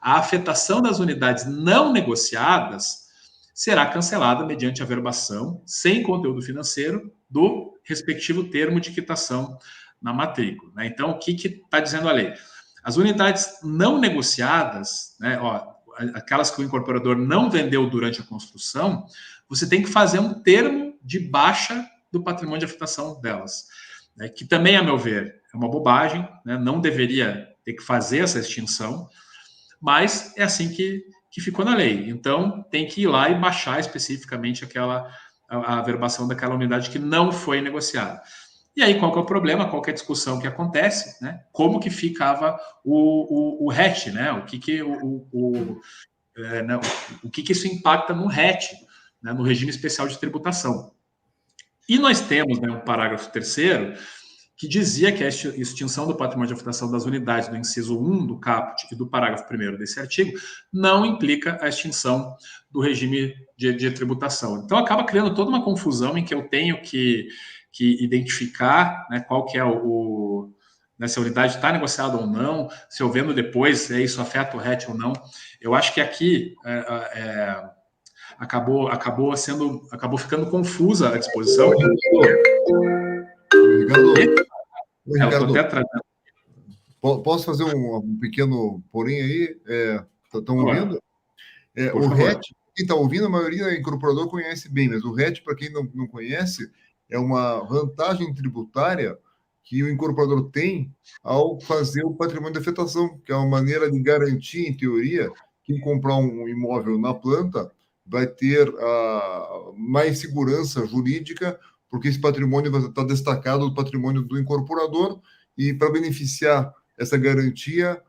a afetação das unidades não negociadas será cancelada mediante averbação sem conteúdo financeiro do respectivo termo de quitação na matrícula, né? Então, o que está dizendo a lei? As unidades não negociadas, né, aquelas que o incorporador não vendeu durante a construção, você tem que fazer um termo de baixa do patrimônio de afetação delas, né, que também, a meu ver, é uma bobagem, né, não deveria ter que fazer essa extinção, mas é assim que ficou na lei. Então, tem que ir lá e baixar especificamente a averbação daquela unidade que não foi negociada. E aí, qual que é o problema? Qual que é a discussão que acontece? Né? Como que ficava o RET, né? O que isso impacta no RET, né? No regime especial de tributação. E nós temos, né, um parágrafo 3º que dizia que a extinção do patrimônio de afetação das unidades do inciso 1 do caput e do parágrafo 1º desse artigo não implica a extinção do regime de tributação. Então, acaba criando toda uma confusão em que eu tenho que identificar, né, qual que é né, se a unidade está negociada ou não, se eu vendo depois, isso afeta o RET ou não. Eu acho que aqui acabou ficando confusa a disposição. Ricardo, posso fazer um pequeno porém aí? Estão ouvindo? O RET, quem está ouvindo, a maioria do incorporador conhece bem, mas o RET, para quem não conhece, é uma vantagem tributária que o incorporador tem ao fazer o patrimônio de afetação, que é uma maneira de garantir, em teoria, quem comprar um imóvel na planta vai ter mais segurança jurídica, porque esse patrimônio vai estar destacado do patrimônio do incorporador, e para beneficiar essa garantia,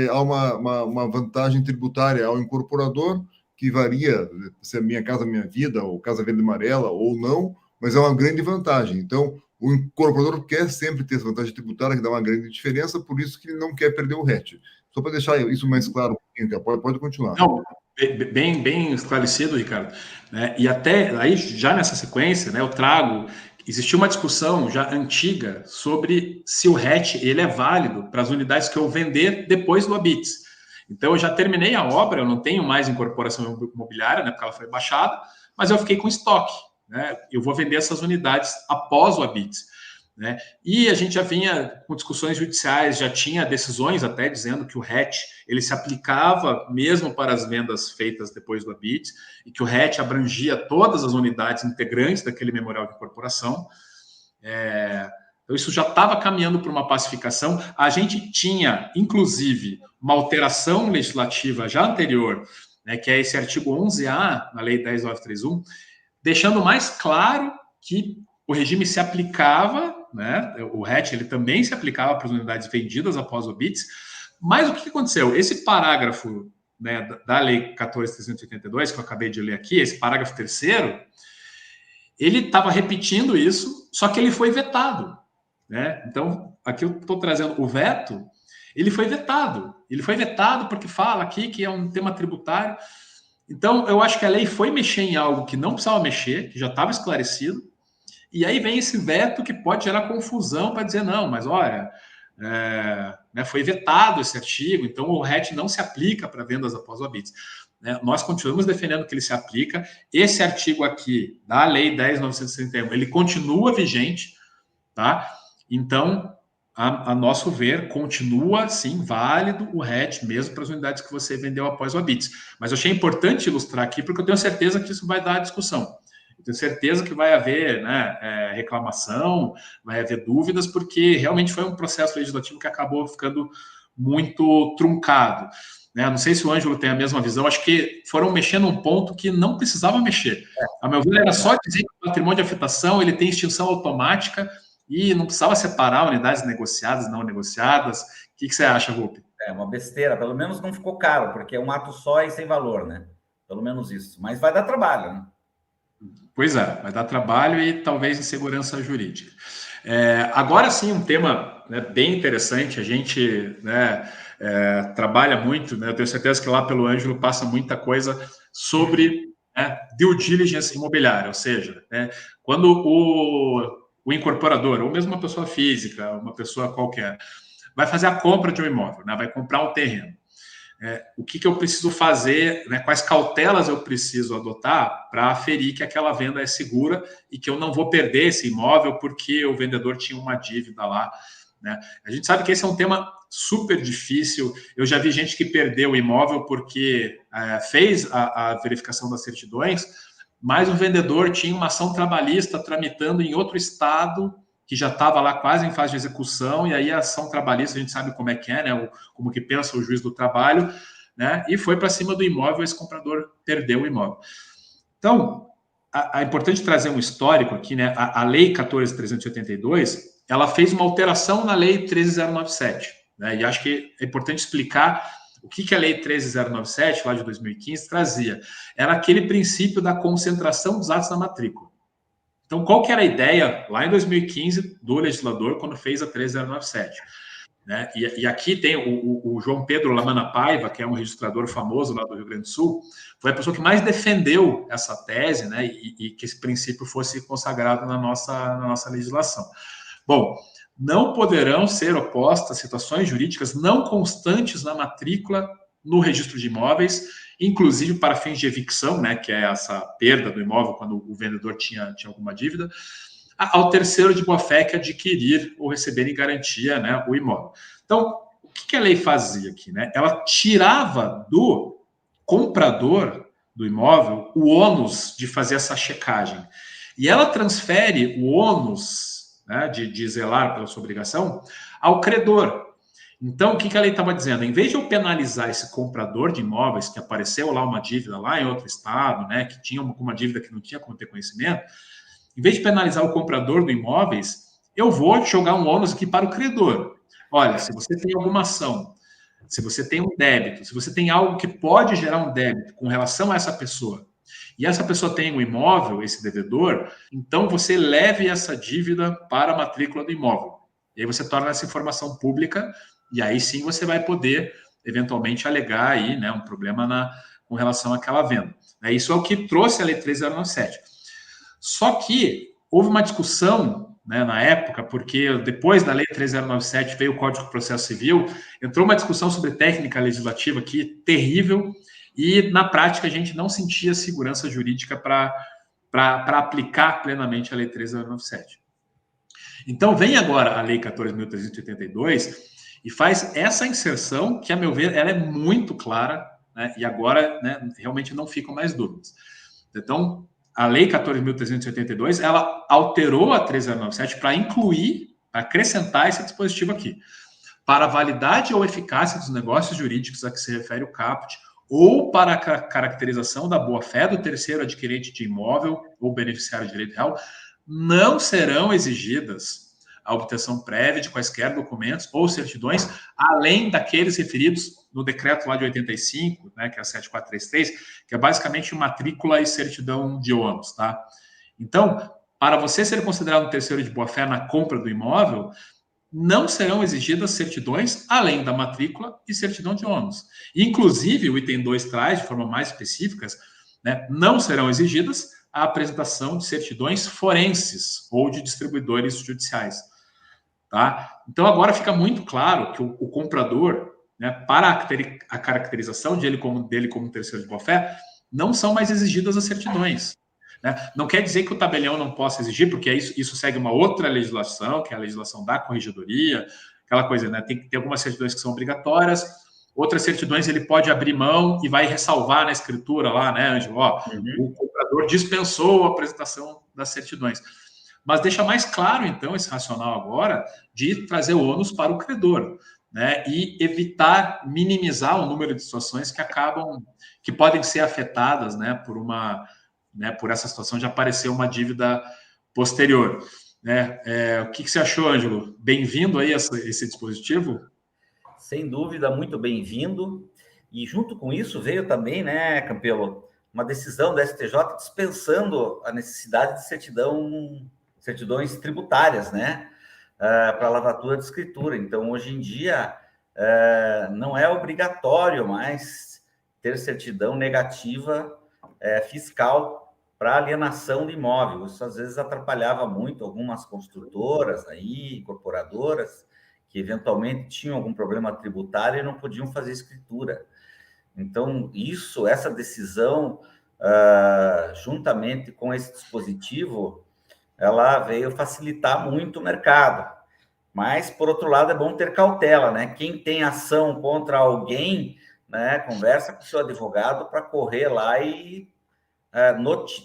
há uma vantagem tributária ao incorporador, que varia se é Minha Casa Minha Vida, ou Casa Verde Amarela, ou não, mas é uma grande vantagem. Então, o incorporador quer sempre ter essa vantagem tributária, que dá uma grande diferença, por isso que ele não quer perder o RET. Só para deixar isso mais claro, pode continuar. Não, bem esclarecido, Ricardo. Né? E até aí, já nessa sequência, né, eu trago... Existia uma discussão já antiga sobre se o RET ele é válido para as unidades que eu vender depois do habite. Então, eu já terminei a obra, eu não tenho mais incorporação imobiliária, né, porque ela foi baixada, mas eu fiquei com estoque. Né? Eu vou vender essas unidades após o habite. Né? E a gente já vinha com discussões judiciais, já tinha decisões até dizendo que o RET ele se aplicava mesmo para as vendas feitas depois do habite, e que o RET abrangia todas as unidades integrantes daquele memorial de incorporação. Então, isso já estava caminhando para uma pacificação. A gente tinha, inclusive, uma alteração legislativa já anterior, né, que é esse artigo 11A, na Lei 10.931, deixando mais claro que o regime se aplicava, né, o RET ele também se aplicava para as unidades vendidas após o habite, mas o que aconteceu? Esse parágrafo, né, da Lei 14.382, que eu acabei de ler aqui, esse parágrafo 3º, ele estava repetindo isso, só que ele foi vetado. Né? Então, aqui eu estou trazendo o veto, ele foi vetado. Ele foi vetado porque fala aqui que é um tema tributário. Então, eu acho que a lei foi mexer em algo que não precisava mexer, que já estava esclarecido, e aí vem esse veto que pode gerar confusão para dizer, não, mas olha, né, foi vetado esse artigo, então o RET não se aplica para vendas após o habite. Né? Nós continuamos defendendo que ele se aplica. Esse artigo aqui, da Lei 10.931, ele continua vigente, tá? Então, a nosso ver, continua, sim, válido o RET, mesmo para as unidades que você vendeu após o habite. Mas eu achei importante ilustrar aqui, porque eu tenho certeza que isso vai dar discussão. Eu tenho certeza que vai haver, né, reclamação, vai haver dúvidas, porque realmente foi um processo legislativo que acabou ficando muito truncado. Né? Não sei se o Ângelo tem a mesma visão, acho que foram mexendo num ponto que não precisava mexer. A meu ver, era só dizer que o patrimônio de afetação ele tem extinção automática e não precisava separar unidades negociadas, não negociadas. O que você acha, Rupi? É uma besteira, pelo menos não ficou caro, porque é um ato só e sem valor, né? Pelo menos isso. Mas vai dar trabalho, né? Pois é, vai dar trabalho e talvez insegurança jurídica. Agora sim, um tema, né, bem interessante. A gente, né, trabalha muito, né, eu tenho certeza que lá pelo Ângelo passa muita coisa sobre, né, due diligence imobiliária, ou seja, né, quando o incorporador, ou mesmo uma pessoa física, uma pessoa qualquer, vai fazer a compra de um imóvel, né, vai comprar um terreno. O que eu preciso fazer, né, quais cautelas eu preciso adotar para aferir que aquela venda é segura e que eu não vou perder esse imóvel porque o vendedor tinha uma dívida lá, né? A gente sabe que esse é um tema super difícil. Eu já vi gente que perdeu o imóvel porque fez a verificação das certidões, mas o vendedor tinha uma ação trabalhista tramitando em outro estado que já estava lá quase em fase de execução, e aí a ação trabalhista, a gente sabe como é que é, né? Como que pensa o juiz do trabalho, né? E foi para cima do imóvel, esse comprador perdeu o imóvel. Então, é importante trazer um histórico aqui, né? A Lei 14.382, ela fez uma alteração na Lei 13.097, né? E acho que é importante explicar o que a Lei 13.097, lá de 2015, trazia. Era aquele princípio da concentração dos atos na matrícula. Então, qual que era a ideia lá em 2015 do legislador quando fez a 13.097? Né? E aqui tem o João Pedro Lamana Paiva, que é um registrador famoso lá do Rio Grande do Sul, foi a pessoa que mais defendeu essa tese, né? E que esse princípio fosse consagrado na nossa legislação. Bom, não poderão ser opostas situações jurídicas não constantes na matrícula no registro de imóveis, inclusive para fins de evicção, né, que é essa perda do imóvel quando o vendedor tinha alguma dívida, ao terceiro de boa-fé que adquirir ou receber em garantia, né, o imóvel. Então, o que a lei fazia aqui? Né? Ela tirava do comprador do imóvel o ônus de fazer essa checagem. E ela transfere o ônus, né, de zelar pela sua obrigação ao credor. Então, o que a lei estava dizendo? Em vez de eu penalizar esse comprador de imóveis que apareceu lá uma dívida lá em outro estado, né, que tinha uma dívida que não tinha como ter conhecimento, em vez de penalizar o comprador do imóveis, eu vou jogar um ônus aqui para o credor. Olha, se você tem alguma ação, se você tem um débito, se você tem algo que pode gerar um débito com relação a essa pessoa, e essa pessoa tem um imóvel, esse devedor, então você leve essa dívida para a matrícula do imóvel. E aí você torna essa informação pública, e aí sim você vai poder, eventualmente, alegar aí, né, um problema com relação àquela venda. Isso é o que trouxe a Lei 13.097. Só que houve uma discussão, né, na época, porque depois da Lei 13.097 veio o Código de Processo Civil, entrou uma discussão sobre técnica legislativa aqui terrível, e na prática a gente não sentia segurança jurídica para aplicar plenamente a Lei 13.097. Então vem agora a Lei 14.382 e faz essa inserção que, a meu ver, ela é muito clara, né, e agora, né, realmente não ficam mais dúvidas. Então, a Lei 14.382, ela alterou a 13.097 para incluir, para acrescentar esse dispositivo aqui. Para a validade ou eficácia dos negócios jurídicos a que se refere o caput, ou para a caracterização da boa-fé do terceiro adquirente de imóvel ou beneficiário de direito real, não serão exigidas a obtenção prévia de quaisquer documentos ou certidões, além daqueles referidos no decreto lá de 85, né, que é a 7433, que é basicamente matrícula e certidão de ônus, tá? Então, para você ser considerado um terceiro de boa-fé na compra do imóvel, não serão exigidas certidões além da matrícula e certidão de ônus. Inclusive, o item 2 traz, de forma mais específica, né, não serão exigidas a apresentação de certidões forenses ou de distribuidores judiciais. Tá? Então, agora fica muito claro que o comprador, né, para a caracterização dele como terceiro de boa-fé, não são mais exigidas as certidões. Né? Não quer dizer que o tabelião não possa exigir, porque isso segue uma outra legislação, que é a legislação da corregedoria, aquela coisa, né? Tem que ter algumas certidões que são obrigatórias, outras certidões ele pode abrir mão e vai ressalvar na escritura lá, né, Ângelo? O comprador dispensou a apresentação das certidões. Mas deixa mais claro, então, esse racional agora de trazer o ônus para o credor, né? E evitar, minimizar o número de situações que podem ser afetadas, né, por essa situação de aparecer uma dívida posterior. Né? O que você achou, Ângelo? Bem-vindo aí a esse dispositivo? Sem dúvida, muito bem-vindo. E junto com isso veio também, né, Campelo, uma decisão da STJ dispensando a necessidade de certidões tributárias, né? Para lavratura de escritura. Então, hoje em dia, não é obrigatório mais ter certidão negativa fiscal para alienação de imóvel. Isso, às vezes, atrapalhava muito algumas construtoras, aí, incorporadoras, que eventualmente tinham algum problema tributário e não podiam fazer escritura. Então, essa decisão, juntamente com esse dispositivo, ela veio facilitar muito o mercado. Mas, por outro lado, é bom ter cautela, né? Quem tem ação contra alguém, né, conversa com o seu advogado para correr lá e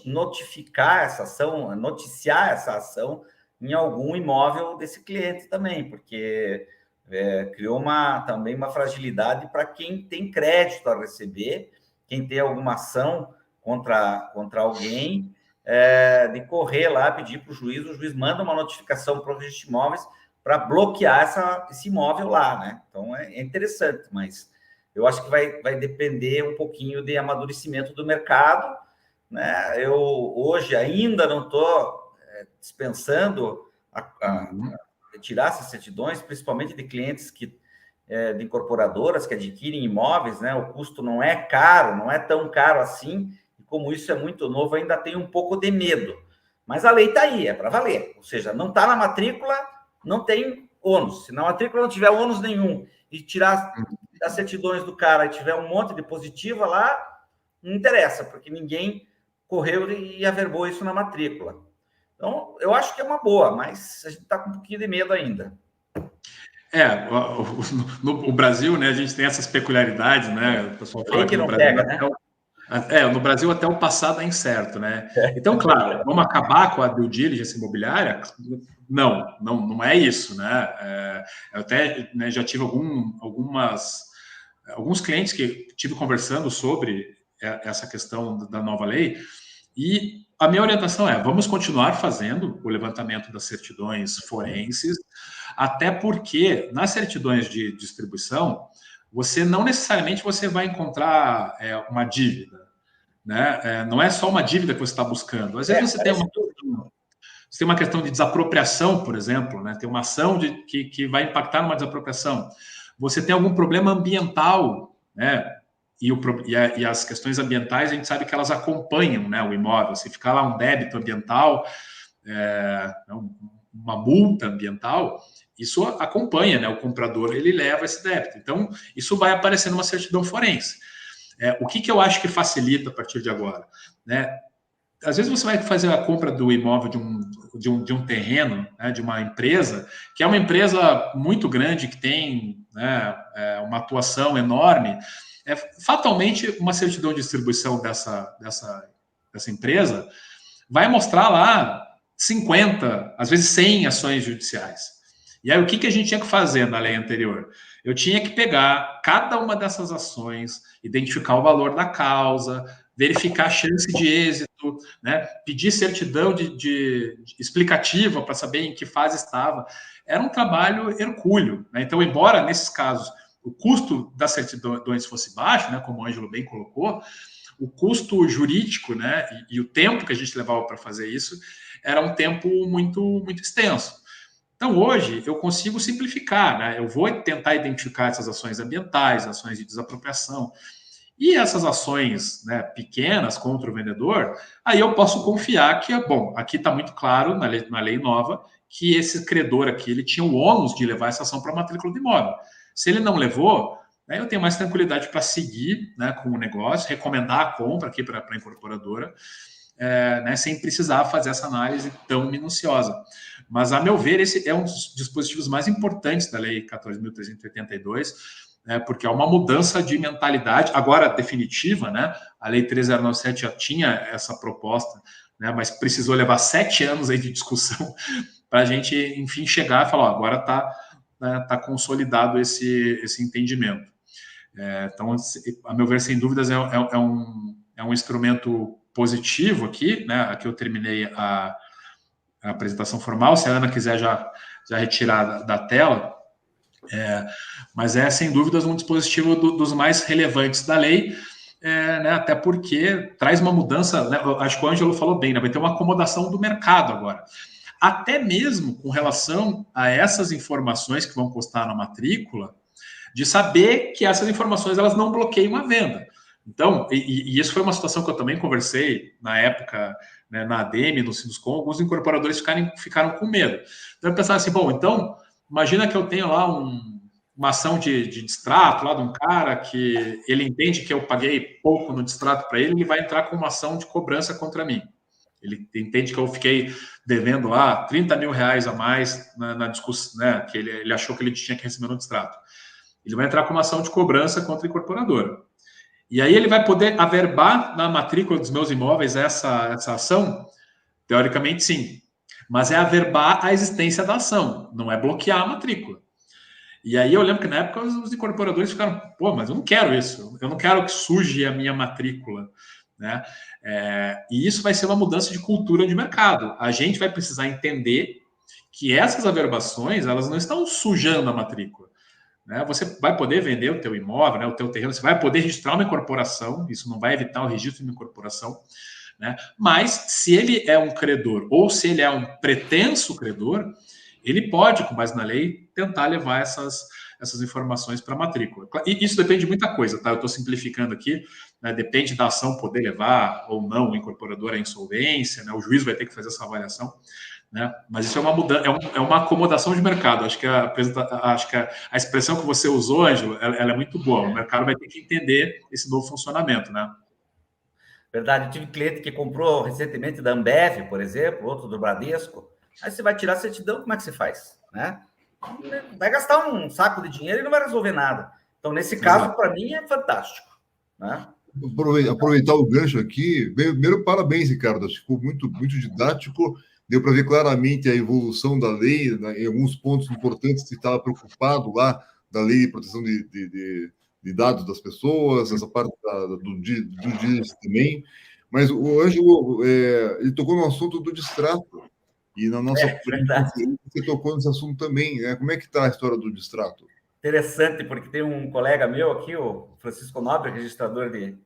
notificar essa ação, noticiar essa ação em algum imóvel desse cliente também, porque criou também uma fragilidade para quem tem crédito a receber, quem tem alguma ação contra alguém, de correr lá, pedir para o juiz manda uma notificação para o registro de imóveis para bloquear esse imóvel lá, né? Então, é interessante, mas eu acho que vai depender um pouquinho de amadurecimento do mercado, né? Eu hoje ainda não estou dispensando tirar essas certidões, principalmente de clientes de incorporadoras que adquirem imóveis, né? O custo não é caro, não é tão caro assim, e como isso é muito novo, ainda tem um pouco de medo. Mas a lei está aí, é para valer. Ou seja, não está na matrícula, não tem ônus. Se na matrícula não tiver ônus nenhum e tirar as certidões do cara e tiver um monte de positiva lá, não interessa, porque ninguém correu e averbou isso na matrícula. Então, eu acho que é uma boa, mas a gente está com um pouquinho de medo ainda. No Brasil, né, a gente tem essas peculiaridades, né? O pessoal fala que no Brasil, pega, né? No Brasil até o passado é incerto, né? Então, claro, vamos acabar com a due diligence imobiliária? Não é isso, né? Eu até, né, já tive alguns clientes que tive conversando sobre essa questão da nova lei, e a minha orientação vamos continuar fazendo o levantamento das certidões forenses, até porque nas certidões de distribuição, você não necessariamente vai encontrar uma dívida, né? Não é só uma dívida que você está buscando. Às vezes você tem uma questão de desapropriação, por exemplo, né? Tem uma ação que vai impactar numa desapropriação. Você tem algum problema ambiental, né? E as questões ambientais, a gente sabe que elas acompanham, né, o imóvel. Se ficar lá um débito ambiental, uma multa ambiental, isso acompanha, né? O comprador, ele leva esse débito. Então, isso vai aparecer numa certidão forense. O que eu acho que facilita a partir de agora, né? Às vezes você vai fazer a compra do imóvel de um terreno, né, de uma empresa, que é uma empresa muito grande, que tem, né, uma atuação enorme. Fatalmente, uma certidão de distribuição dessa empresa vai mostrar lá 50, às vezes 100 ações judiciais. E aí, o que a gente tinha que fazer na lei anterior? Eu tinha que pegar cada uma dessas ações, identificar o valor da causa, verificar a chance de êxito, né? Pedir certidão de explicativa para saber em que fase estava. Era um trabalho hercúleo, né? Então, embora nesses casos o custo das certidões fosse baixo, né, como o Ângelo bem colocou, o custo jurídico, né, e o tempo que a gente levava para fazer isso era um tempo muito, muito extenso. Então, hoje, eu consigo simplificar, né? Eu vou tentar identificar essas ações ambientais, ações de desapropriação, e essas ações, né, pequenas contra o vendedor, aí eu posso confiar que, aqui está muito claro na lei nova que esse credor aqui, ele tinha o ônus de levar essa ação para a matrícula do imóvel. Se ele não levou, né, eu tenho mais tranquilidade para seguir, né, com o negócio, recomendar a compra aqui para a incorporadora, né, sem precisar fazer essa análise tão minuciosa. Mas, a meu ver, esse é um dos dispositivos mais importantes da Lei 14.382, porque é uma mudança de mentalidade, agora definitiva, né? A Lei 13097 já tinha essa proposta, né, mas precisou levar 7 anos aí de discussão para a gente, enfim, chegar e falar, agora está consolidado esse entendimento. Então, a meu ver, sem dúvidas, é um instrumento positivo aqui, né? Aqui eu terminei a apresentação formal, se a Ana quiser já retirar da tela, mas sem dúvidas um dispositivo dos mais relevantes da lei, né, até porque traz uma mudança, né, acho que o Ângelo falou bem, né, vai ter uma acomodação do mercado agora. Até mesmo com relação a essas informações que vão constar na matrícula, de saber que essas informações elas não bloqueiam a venda. Então, e isso foi uma situação que eu também conversei na época, né, na ADM, no Sinuscom, alguns incorporadores ficaram com medo. Então, eu pensava assim, bom, então, imagina que eu tenho lá uma ação de distrato lá de um cara que ele entende que eu paguei pouco no distrato para ele vai entrar com uma ação de cobrança contra mim. Ele entende que eu fiquei devendo lá 30 mil reais a mais na discussão, né, que ele achou que ele tinha que receber no distrato. Ele vai entrar com uma ação de cobrança contra a incorporadora. E aí ele vai poder averbar na matrícula dos meus imóveis essa ação? Teoricamente, sim. Mas é averbar a existência da ação, não é bloquear a matrícula. E aí eu lembro que na época os incorporadores ficaram, pô, mas eu não quero isso, eu não quero que suje a minha matrícula, né? E isso vai ser uma mudança de cultura de mercado. A gente vai precisar entender que essas averbações, elas não estão sujando a matrícula. Né? Você vai poder vender o teu imóvel, né, o teu terreno, você vai poder registrar uma incorporação, isso não vai evitar o registro de uma incorporação, né? Mas se ele é um credor ou se ele é um pretenso credor, ele pode, com base na lei, tentar levar essas informações para a matrícula. E isso depende de muita coisa, tá? Eu estou simplificando aqui, né? Depende da ação poder levar ou não o incorporador à insolvência, né? O juiz vai ter que fazer essa avaliação. Né? Mas isso é uma mudança, é uma acomodação de mercado. Acho que a expressão que você usou, Ângelo, ela é muito boa. O mercado vai ter que entender esse novo funcionamento, né? Verdade, eu tive cliente que comprou recentemente da Ambev, por exemplo, outro do Bradesco. Aí você vai tirar a certidão, como é que você faz? Né? Vai gastar um saco de dinheiro e não vai resolver nada. Então, nesse caso, para mim, é fantástico. Né? Aproveitar o gancho aqui. Primeiro, parabéns, Ricardo. Acho que ficou muito, muito didático. Deu para ver claramente a evolução da lei, né, em alguns pontos importantes que estava preocupado lá da lei de proteção de dados das pessoas, essa parte do direito também. Mas o Ângelo, ele tocou no assunto do distrato. E na nossa você tocou nesse assunto também. Né? Como é que está a história do distrato? Interessante, porque tem um colega meu aqui, o Francisco Nobre, registrador de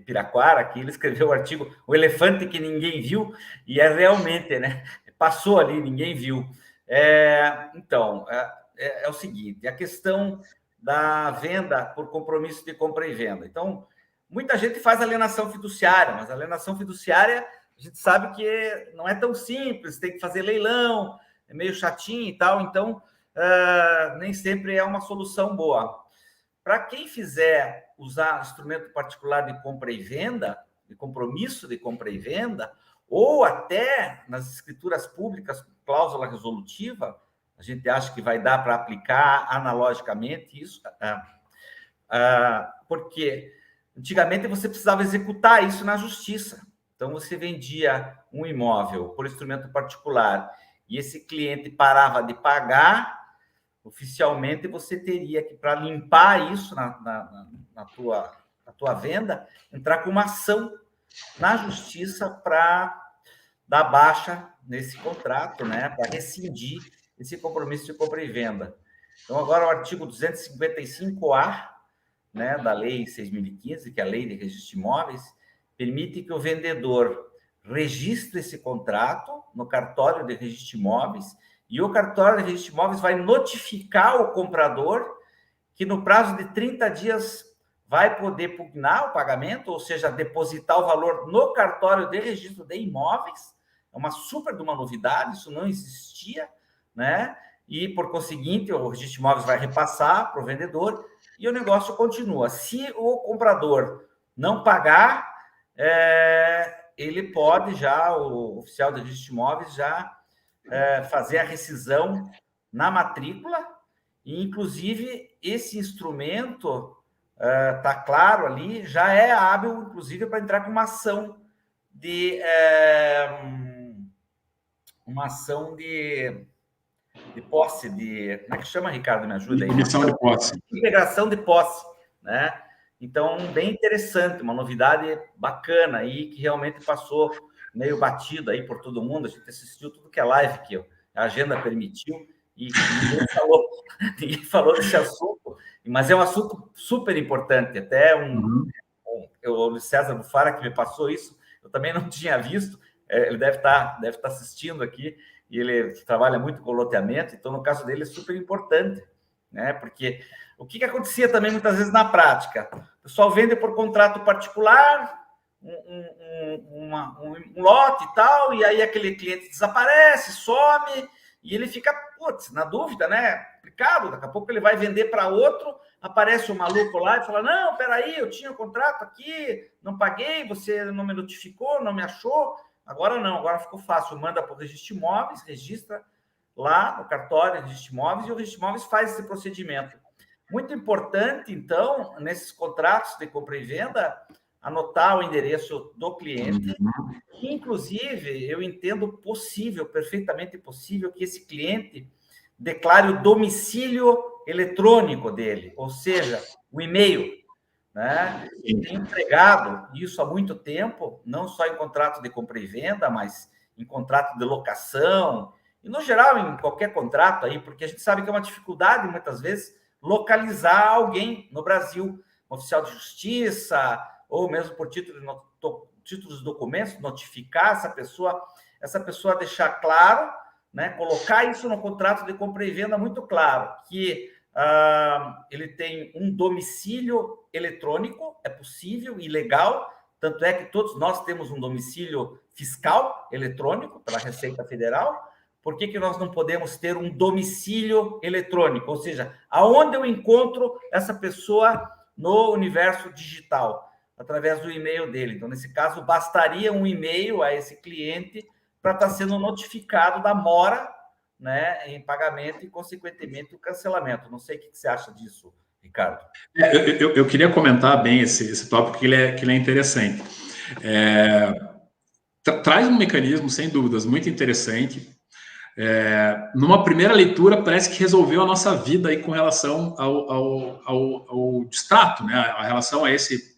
Piraquara, que ele escreveu o artigo O Elefante que Ninguém Viu, e é realmente, né? Passou ali, ninguém viu. Então, é o seguinte, a questão da venda por compromisso de compra e venda. Então, muita gente faz alienação fiduciária, mas a alienação fiduciária, a gente sabe que não é tão simples, tem que fazer leilão, é meio chatinho e tal, então, nem sempre é uma solução boa. Para quem fizer usar instrumento particular de compra e venda, de compromisso de compra e venda, ou até nas escrituras públicas, cláusula resolutiva, a gente acha que vai dar para aplicar analogicamente isso, porque antigamente você precisava executar isso na justiça. Então, você vendia um imóvel por instrumento particular e esse cliente parava de pagar, oficialmente você teria que, para limpar isso na tua venda, entrar com uma ação na justiça para dar baixa nesse contrato, né, para rescindir esse compromisso de compra e venda. Então, agora o artigo 255A, né, da Lei 6.015, que é a Lei de Registro de Imóveis, permite que o vendedor registre esse contrato no cartório de registro de imóveis e o cartório de registro de imóveis vai notificar o comprador que no prazo de 30 dias vai poder pugnar o pagamento, ou seja, depositar o valor no cartório de registro de imóveis. É uma super de uma novidade, isso não existia, né? E, por conseguinte, o registro de imóveis vai repassar para o vendedor e o negócio continua. Se o comprador não pagar, ele pode já, o oficial de registro de imóveis, já fazer a rescisão na matrícula, e, inclusive, esse instrumento, está claro ali, já é hábil, inclusive, para entrar com uma ação de posse, como é que chama, Ricardo? Me ajuda aí. Comissão de posse. Integração de posse, né? Então, bem interessante, uma novidade bacana aí, que realmente passou meio batido aí por todo mundo. A gente assistiu tudo que é live que a agenda permitiu e ninguém falou desse assunto, mas é um assunto super importante, até o Luiz César Bufara que me passou isso, eu também não tinha visto, ele deve estar assistindo aqui, e ele trabalha muito com loteamento, então no caso dele é super importante, né? Porque o que acontecia também muitas vezes na prática? O pessoal vende por contrato particular, um lote e tal, e aí aquele cliente desaparece, some, e ele fica, putz, na dúvida, né? Complicado, daqui a pouco ele vai vender para outro, aparece um maluco lá e fala, não, peraí, eu tinha um contrato aqui, não paguei, você não me notificou, não me achou, agora não, agora ficou fácil, manda para o Registro de Imóveis, registra lá no cartório, Registro de Imóveis, e o Registro de Imóveis faz esse procedimento. Muito importante, então, nesses contratos de compra e venda, anotar o endereço do cliente. Inclusive, eu entendo possível, perfeitamente possível, que esse cliente declare o domicílio eletrônico dele, ou seja, o e-mail, né? E tem empregado isso há muito tempo, não só em contrato de compra e venda, mas em contrato de locação, e no geral em qualquer contrato aí, porque a gente sabe que é uma dificuldade, muitas vezes, localizar alguém no Brasil, um oficial de justiça, ou mesmo por títulos de documentos, notificar essa pessoa deixar claro, né, colocar isso no contrato de compra e venda muito claro, que ele tem um domicílio eletrônico, é possível e legal, tanto é que todos nós temos um domicílio fiscal eletrônico pela Receita Federal. Por que nós não podemos ter um domicílio eletrônico? Ou seja, aonde eu encontro essa pessoa no universo digital? Através do e-mail dele. Então, nesse caso, bastaria um e-mail a esse cliente para estar sendo notificado da mora, né, em pagamento e, consequentemente, o cancelamento. Não sei o que você acha disso, Ricardo. Eu queria comentar bem esse tópico, que ele é interessante. Traz um mecanismo, sem dúvidas, muito interessante. Numa primeira leitura, parece que resolveu a nossa vida aí com relação ao distrato, né, a relação a esse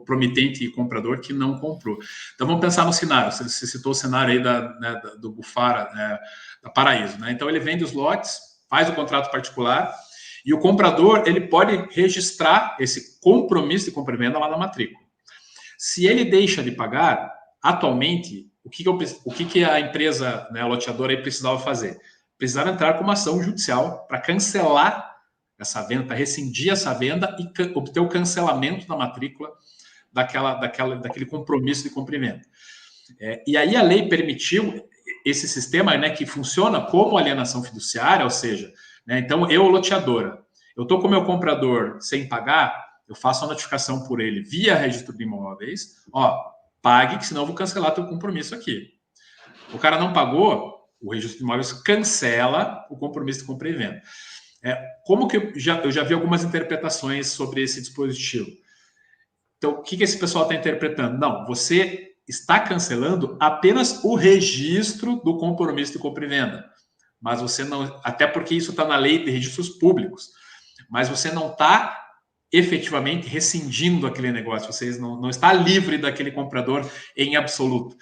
promitente e comprador que não comprou. Então, vamos pensar no cenário. Você citou o cenário aí do Bufara, né, da Paraíso. Né? Então, ele vende os lotes, faz o contrato particular, e o comprador ele pode registrar esse compromisso de compra e venda lá na matrícula. Se ele deixa de pagar, atualmente, o que a empresa, né, a loteadora aí precisava fazer? Precisava entrar com uma ação judicial para cancelar essa venda, para rescindir essa venda e obter o cancelamento da matrícula daquele compromisso de compra e venda. E aí a lei permitiu esse sistema, né, que funciona como alienação fiduciária, ou seja, né, então eu, loteadora, eu estou com o meu comprador sem pagar, eu faço a notificação por ele via registro de imóveis, pague, que senão eu vou cancelar teu compromisso aqui. O cara não pagou, o registro de imóveis cancela o compromisso de compra e venda. Como que eu já vi algumas interpretações sobre esse dispositivo. Então, o que esse pessoal está interpretando? Não, você está cancelando apenas o registro do compromisso de compra e venda. Mas você não... Até porque isso está na lei de registros públicos. Mas você não está efetivamente rescindindo aquele negócio. Você não está livre daquele comprador em absoluto.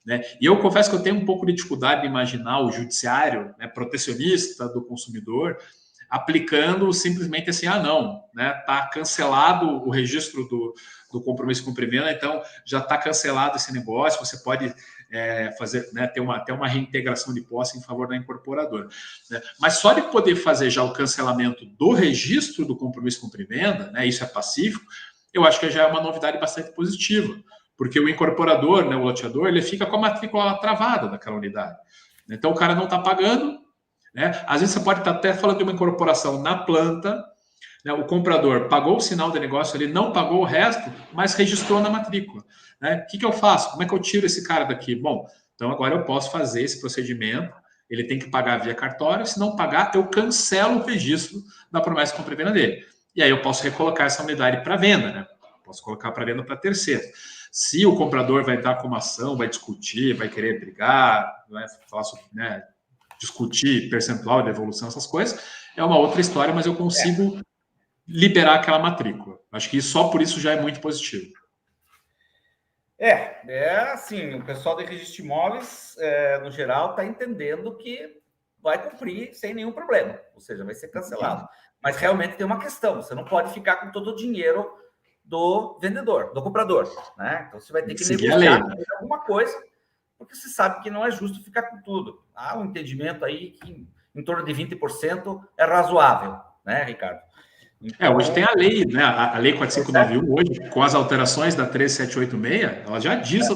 Né? E eu confesso que eu tenho um pouco de dificuldade de imaginar o judiciário, né, protecionista do consumidor, aplicando simplesmente assim, não, né, está cancelado o registro do compromisso de compra e venda, então já está cancelado esse negócio, você pode fazer, né, ter uma reintegração de posse em favor da incorporadora. Né? Mas só de poder fazer já o cancelamento do registro do compromisso de compra e venda, né, isso é pacífico, eu acho que já é uma novidade bastante positiva, porque o incorporador, né, o loteador, ele fica com a matrícula travada daquela unidade. Então o cara não está pagando, né? Às vezes você pode estar até falando de uma incorporação na planta, né? O comprador pagou o sinal de negócio, ele não pagou o resto, mas registrou na matrícula. Né? O que eu faço? Como é que eu tiro esse cara daqui? Bom, então agora eu posso fazer esse procedimento, ele tem que pagar via cartório, se não pagar, eu cancelo o registro da promessa de compra e venda dele. E aí eu posso recolocar essa unidade para venda, né? Posso colocar para venda para terceiro. Se o comprador vai entrar com uma ação, vai discutir, vai querer brigar, vai falar sobre, né, discutir percentual de devolução, essas coisas, é uma outra história, mas eu consigo liberar aquela matrícula. Acho que só por isso já é muito positivo. Assim, o pessoal do registro de imóveis, no geral, está entendendo que vai cumprir sem nenhum problema, ou seja, vai ser cancelado. Mas realmente tem uma questão, você não pode ficar com todo o dinheiro do vendedor, do comprador, né? Então você vai ter que Seguir negociar a lei. alguma coisa, porque você sabe que não é justo ficar com tudo. Há um entendimento aí que em torno de 20% é razoável, né, Ricardo? Então, Hoje tem a lei, né? A lei 4591, hoje, com as alterações da 13786, ela já diz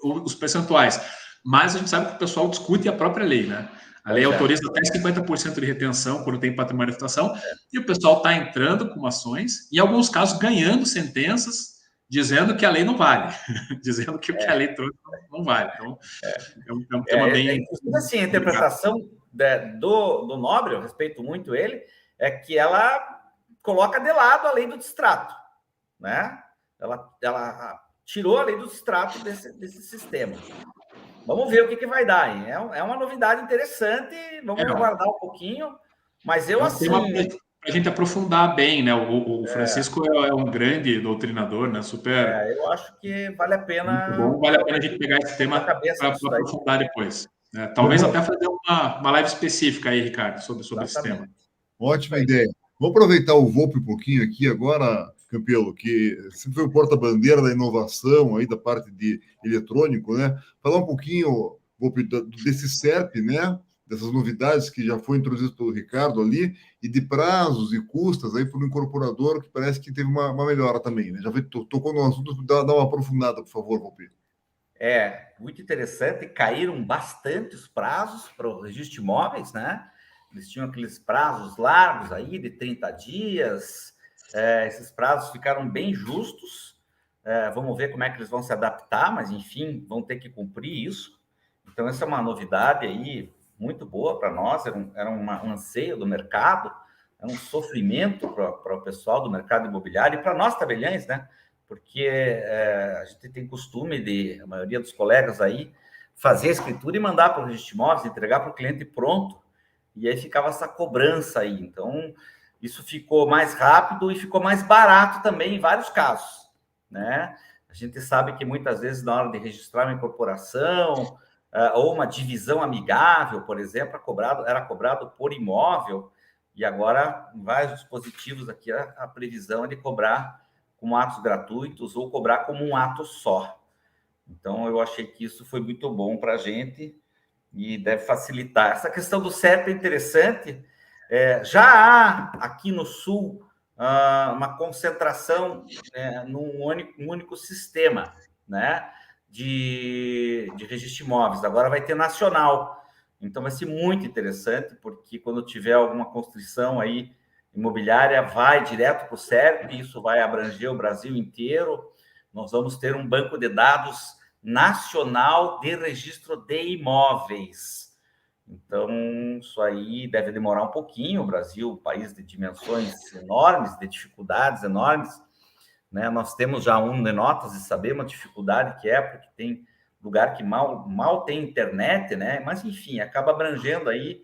os percentuais. Mas a gente sabe que o pessoal discute a própria lei, né? A lei autoriza até 50% de retenção quando tem patrimônio de habitação, e o pessoal está entrando com ações, em alguns casos ganhando sentenças, dizendo que a lei não vale, dizendo que o que a lei trouxe não vale. Então, é um tema bem... assim, a interpretação do Nobre, eu respeito muito ele, é que ela coloca de lado a lei do distrato, né? Ela tirou a lei do distrato desse sistema. Vamos ver o que vai dar aí. É uma novidade interessante, vamos aguardar um pouquinho, mas eu assim... Para a gente aprofundar bem, né? O Francisco é um grande doutrinador, né? Super... eu acho que vale a pena... Muito bom, vale a pena a gente pegar esse tema para aprofundar depois. Talvez até fazer uma live específica aí, Ricardo, sobre esse tema. Ótima ideia. Vou aproveitar o Volpe um pouquinho aqui agora, Campelo, que sempre foi o porta-bandeira da inovação aí da parte de eletrônico, né? Falar um pouquinho, Volpe, desse SERP, né? Dessas novidades que já foi introduzido pelo Ricardo ali, e de prazos e custas aí para o incorporador, que parece que teve uma melhora também, né? Já tocou no assunto, dá uma aprofundada, por favor, Volpe. Muito interessante, caíram bastante os prazos para o registro de imóveis, né? Eles tinham aqueles prazos largos aí, de 30 dias, esses prazos ficaram bem justos, vamos ver como é que eles vão se adaptar, mas, enfim, vão ter que cumprir isso. Então, essa é uma novidade aí muito boa para nós, era um anseio do mercado, era um sofrimento para o pessoal do mercado imobiliário e para nós tabeliães, né? Porque a gente tem costume a maioria dos colegas aí, fazer a escritura e mandar para o registro de imóveis, entregar para o cliente pronto, e aí ficava essa cobrança aí. Então, isso ficou mais rápido e ficou mais barato também em vários casos, né? A gente sabe que muitas vezes na hora de registrar uma incorporação ou uma divisão amigável, por exemplo, era cobrado por imóvel, e agora, em vários dispositivos aqui, a previsão é de cobrar como atos gratuitos ou cobrar como um ato só. Então, eu achei que isso foi muito bom para a gente e deve facilitar. Essa questão do SERP é interessante. Já há aqui no Sul uma concentração num único sistema, né, de registro de imóveis. Agora vai ter nacional. Então vai ser muito interessante, porque quando tiver alguma constrição aí imobiliária, vai direto para o SERP, isso vai abranger o Brasil inteiro. Nós vamos ter um banco de dados nacional de registro de imóveis. Então, isso aí deve demorar um pouquinho. O Brasil, país de dimensões enormes, de dificuldades enormes, né? Nós temos já de notas e saber uma dificuldade que porque tem lugar que mal tem internet, né? Mas, enfim, acaba abrangendo aí,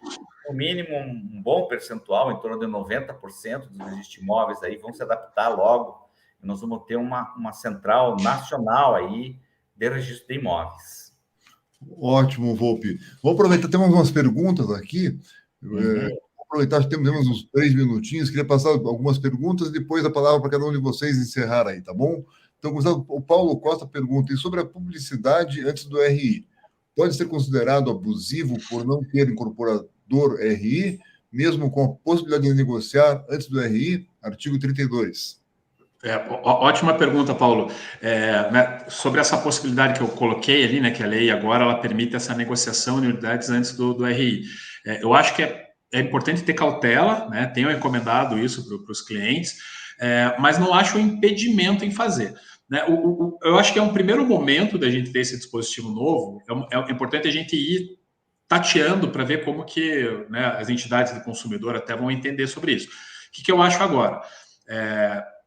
no mínimo, um bom percentual, em torno de 90% dos registros de imóveis aí vão se adaptar logo. E nós vamos ter uma central nacional aí de registro de imóveis. Ótimo, Volpe. Vou aproveitar, temos umas perguntas aqui. Vou aproveitar que temos uns 3 minutinhos. Queria passar algumas perguntas e depois a palavra para cada um de vocês encerrar aí, tá bom? Então, o Paulo Costa pergunta: e sobre a publicidade antes do RI? Pode ser considerado abusivo por não ter incorporador RI, mesmo com a possibilidade de negociar antes do RI? Artigo 32. Ótima pergunta, Paulo. Né, sobre essa possibilidade que eu coloquei ali, né, que a lei agora ela permite essa negociação de unidades antes do RI. Eu acho que é importante ter cautela, né? Tenho encomendado isso para os clientes, mas não acho um impedimento em fazer. Né? Eu acho que é um primeiro momento da gente ter esse dispositivo novo. É importante a gente ir tateando para ver como que, né, as entidades do consumidor até vão entender sobre isso. O que eu acho agora?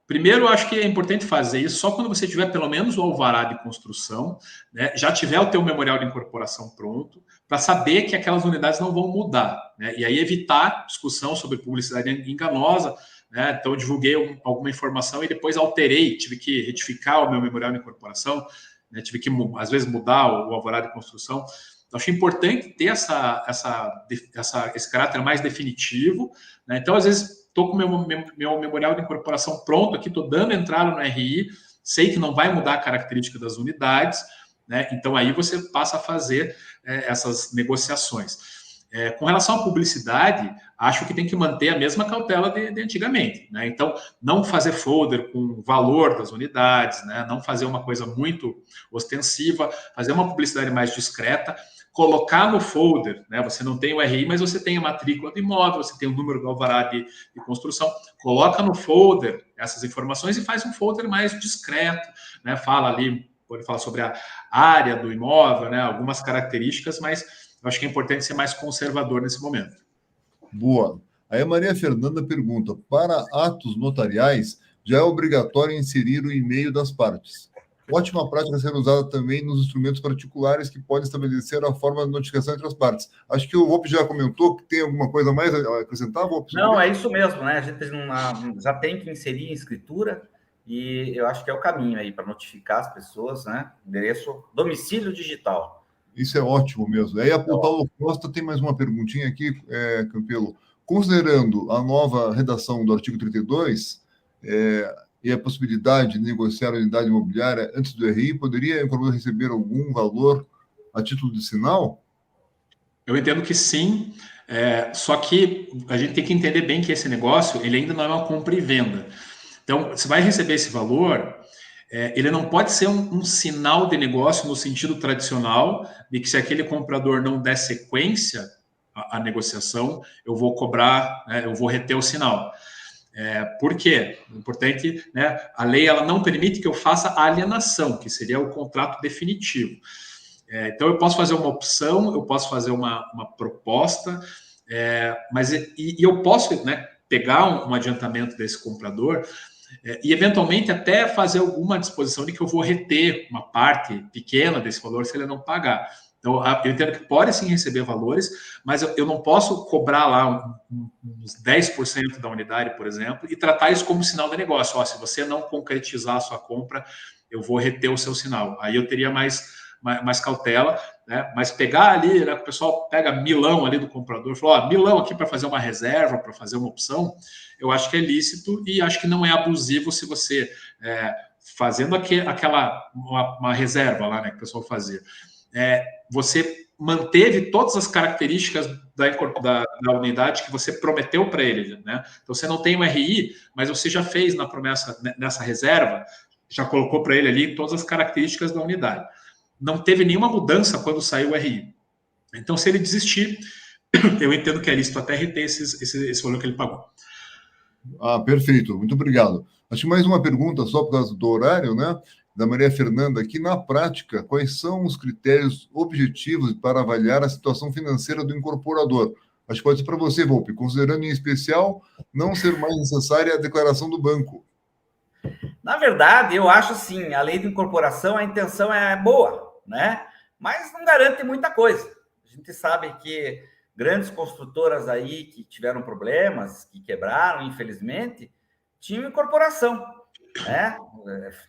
Primeiro, eu acho que é importante fazer isso só quando você tiver pelo menos o alvará de construção, né, já tiver o teu memorial de incorporação pronto, para saber que aquelas unidades não vão mudar, né, e aí evitar discussão sobre publicidade enganosa, né. Então, eu divulguei alguma informação e depois alterei, tive que retificar o meu memorial de incorporação, né, tive que, às vezes, mudar o alvará de construção. Então, acho importante ter esse caráter mais definitivo, né. Então, às vezes, estou com o meu memorial de incorporação pronto aqui, estou dando entrada no RI, sei que não vai mudar a característica das unidades, né? Então aí você passa a fazer essas negociações. Com relação à publicidade, acho que tem que manter a mesma cautela de antigamente, né? Então, não fazer folder com o valor das unidades, né? Não fazer uma coisa muito ostensiva, fazer uma publicidade mais discreta, colocar no folder, né? Você não tem o RI, mas você tem a matrícula do imóvel, você tem o número do alvará de construção, coloca no folder essas informações e faz um folder mais discreto, né? Fala ali, pode falar sobre a área do imóvel, né? Algumas características, mas eu acho que é importante ser mais conservador nesse momento. Boa. Aí a Maria Fernanda pergunta: para atos notariais, já é obrigatório inserir o e-mail das partes? Ótima prática ser usada também nos instrumentos particulares que podem estabelecer a forma de notificação entre as partes. Acho que o Volpe já comentou que tem alguma coisa mais a acrescentar, Volpe? Não, é isso mesmo, né? A gente já tem que inserir em escritura e eu acho que é o caminho aí para notificar as pessoas, né? Endereço domicílio digital. Isso é ótimo mesmo. Aí o Paulo Costa tem mais uma perguntinha aqui, Campelo. Considerando a nova redação do artigo 32 e a possibilidade de negociar a unidade imobiliária antes do RI, poderia o incorporador receber algum valor a título de sinal? Eu entendo que sim, só que a gente tem que entender bem que esse negócio ele ainda não é uma compra e venda. Então, você vai receber esse valor, ele não pode ser um sinal de negócio no sentido tradicional, de que se aquele comprador não der sequência à negociação, eu vou cobrar, né, eu vou reter o sinal. Por quê? É importante, né, a lei ela não permite que eu faça a alienação, que seria o contrato definitivo. Então, eu posso fazer uma opção, eu posso fazer uma proposta, mas eu posso, né, pegar um adiantamento desse comprador e, eventualmente, até fazer alguma disposição de que eu vou reter uma parte pequena desse valor se ele não pagar. Então, eu entendo que pode sim receber valores, mas eu não posso cobrar lá uns 10% da unidade, por exemplo, e tratar isso como sinal de negócio. Se você não concretizar a sua compra, eu vou reter o seu sinal. Aí eu teria mais cautela, né? Mas pegar ali, né, o pessoal pega milão ali do comprador, falou, milão aqui para fazer uma reserva, para fazer uma opção, eu acho que é lícito e acho que não é abusivo se você, fazendo uma reserva lá, né, que o pessoal fazia, você manteve todas as características da unidade que você prometeu para ele, né? Então, você não tem o RI, mas você já fez na promessa, nessa reserva, já colocou para ele ali todas as características da unidade. Não teve nenhuma mudança quando saiu o RI. Então, se ele desistir, eu entendo que é lícito até reter esse valor que ele pagou. Perfeito. Muito obrigado. Acho que mais uma pergunta só por causa do horário, né? Da Maria Fernanda aqui. Na prática, quais são os critérios objetivos para avaliar a situação financeira do incorporador? Acho que pode ser para você, Volpe, considerando em especial não ser mais necessária a declaração do banco. Na verdade, eu acho assim, a lei de incorporação, a intenção é boa, né? Mas não garante muita coisa. A gente sabe que grandes construtoras aí que tiveram problemas, que quebraram, infelizmente, tinham incorporação, né?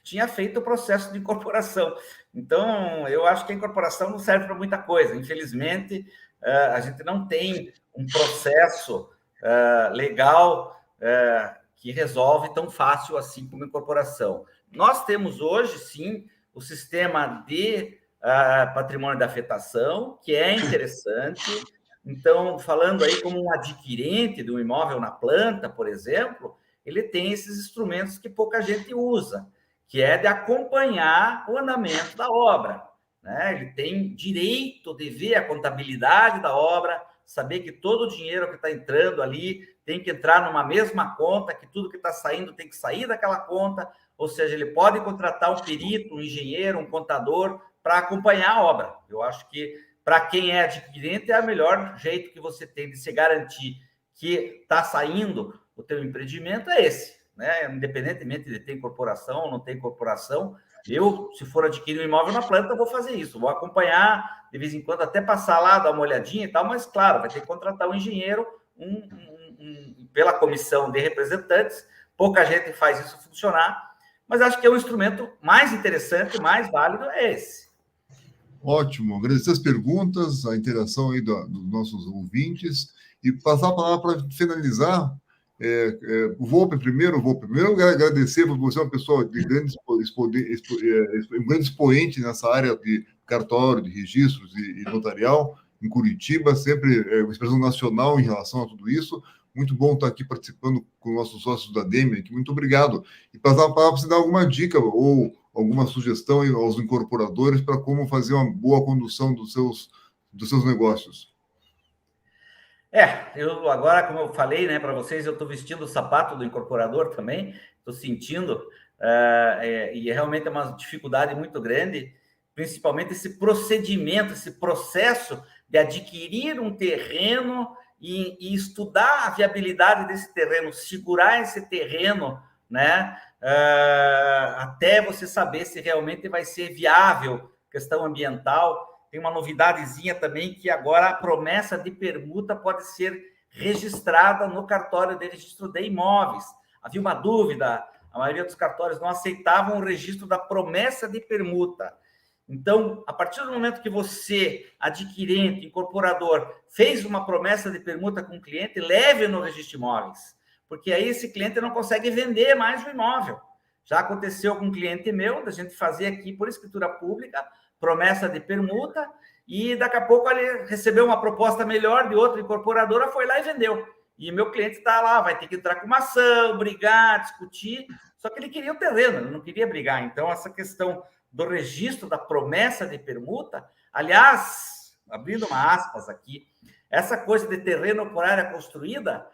Tinha feito o processo de incorporação. Então, eu acho que a incorporação não serve para muita coisa. Infelizmente, a gente não tem um processo legal que resolve tão fácil assim como incorporação. Nós temos hoje, sim, o sistema de patrimônio da afetação, que é interessante. Então, falando aí como um adquirente de um imóvel na planta, por exemplo, ele tem esses instrumentos que pouca gente usa, que é de acompanhar o andamento da obra, né? Ele tem direito de ver a contabilidade da obra, saber que todo o dinheiro que está entrando ali tem que entrar numa mesma conta, que tudo que está saindo tem que sair daquela conta, ou seja, ele pode contratar um perito, um engenheiro, um contador para acompanhar a obra. Eu acho que para quem é adquirente é o melhor jeito que você tem de se garantir que está saindo o teu empreendimento é esse, né? Independentemente de ter incorporação ou não ter incorporação, eu, se for adquirir um imóvel na planta, vou fazer isso, vou acompanhar, de vez em quando, até passar lá, dar uma olhadinha e tal, mas, claro, vai ter que contratar um engenheiro, pela comissão de representantes, pouca gente faz isso funcionar, mas acho que é um instrumento mais interessante, mais válido, é esse. Ótimo, agradecer as perguntas, a interação aí dos nossos ouvintes, e passar a palavra para finalizar, Volpe, primeiro, agradecer por você, uma pessoa de grande um grande expoente nessa área de cartório, de registros e notarial, em Curitiba, sempre uma expressão nacional em relação a tudo isso. Muito bom estar aqui participando com nossos sócios da DEME aqui. Muito obrigado. E passar a palavra para você dar alguma dica ou alguma sugestão aos incorporadores para como fazer uma boa condução dos seus negócios. Eu agora, como eu falei, né, para vocês, eu estou vestindo o sapato do incorporador também, estou sentindo, e realmente é uma dificuldade muito grande, principalmente esse procedimento, esse processo de adquirir um terreno e estudar a viabilidade desse terreno, segurar esse terreno, né, até você saber se realmente vai ser viável, questão ambiental. Tem uma novidadezinha também, que agora a promessa de permuta pode ser registrada no cartório de registro de imóveis. Havia uma dúvida, a maioria dos cartórios não aceitavam o registro da promessa de permuta. Então, a partir do momento que você, adquirente, incorporador, fez uma promessa de permuta com o cliente, leve no registro de imóveis, porque aí esse cliente não consegue vender mais o imóvel. Já aconteceu com um cliente meu, da gente fazer aqui por escritura pública, promessa de permuta, e daqui a pouco ele recebeu uma proposta melhor de outra incorporadora, foi lá e vendeu. E meu cliente está lá, vai ter que entrar com uma ação, brigar, discutir, só que ele queria o terreno, ele não queria brigar. Então, essa questão do registro da promessa de permuta, aliás, abrindo uma aspas aqui, essa coisa de terreno por área construída,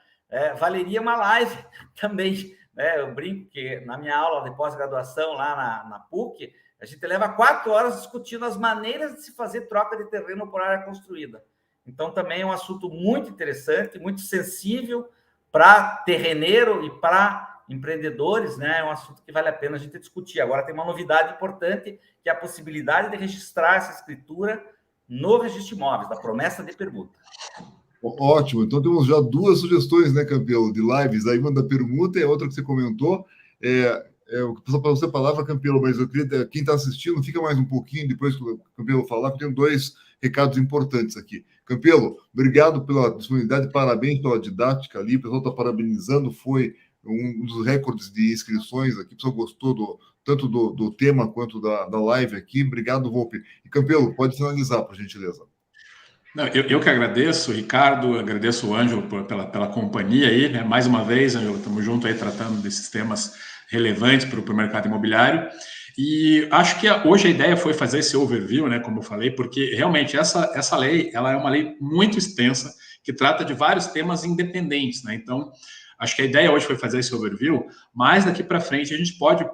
valeria uma live também, né? Eu brinco que na minha aula de pós-graduação lá na PUC, a gente leva 4 horas discutindo as maneiras de se fazer troca de terreno por área construída. Então, também é um assunto muito interessante, muito sensível para terreneiro e para empreendedores, né? É um assunto que vale a pena a gente discutir. Agora, tem uma novidade importante, que é a possibilidade de registrar essa escritura no registro de imóveis, da promessa de permuta. Ótimo. Então, temos já 2 sugestões, né, Campelo, de lives. Aí, uma da permuta e a outra que você comentou. Só para você a palavra, Campelo, mas eu queria, quem está assistindo, fica mais um pouquinho depois que o Campelo falar, porque eu tenho 2 recados importantes aqui. Campelo, obrigado pela disponibilidade, parabéns pela didática ali, o pessoal está parabenizando, foi um dos recordes de inscrições aqui, o pessoal gostou tanto do tema quanto da live aqui. Obrigado, Volpe. E Campelo, pode finalizar, por gentileza. Não, eu que agradeço, Ricardo, agradeço o Ângelo pela companhia aí, né? Mais uma vez, Ângelo, estamos juntos aí tratando desses temas relevantes para o mercado imobiliário. E acho que hoje a ideia foi fazer esse overview, né, como eu falei, porque realmente essa lei, ela é uma lei muito extensa, que trata de vários temas independentes, né? Então, acho que a ideia hoje foi fazer esse overview, mas daqui para frente a gente pode,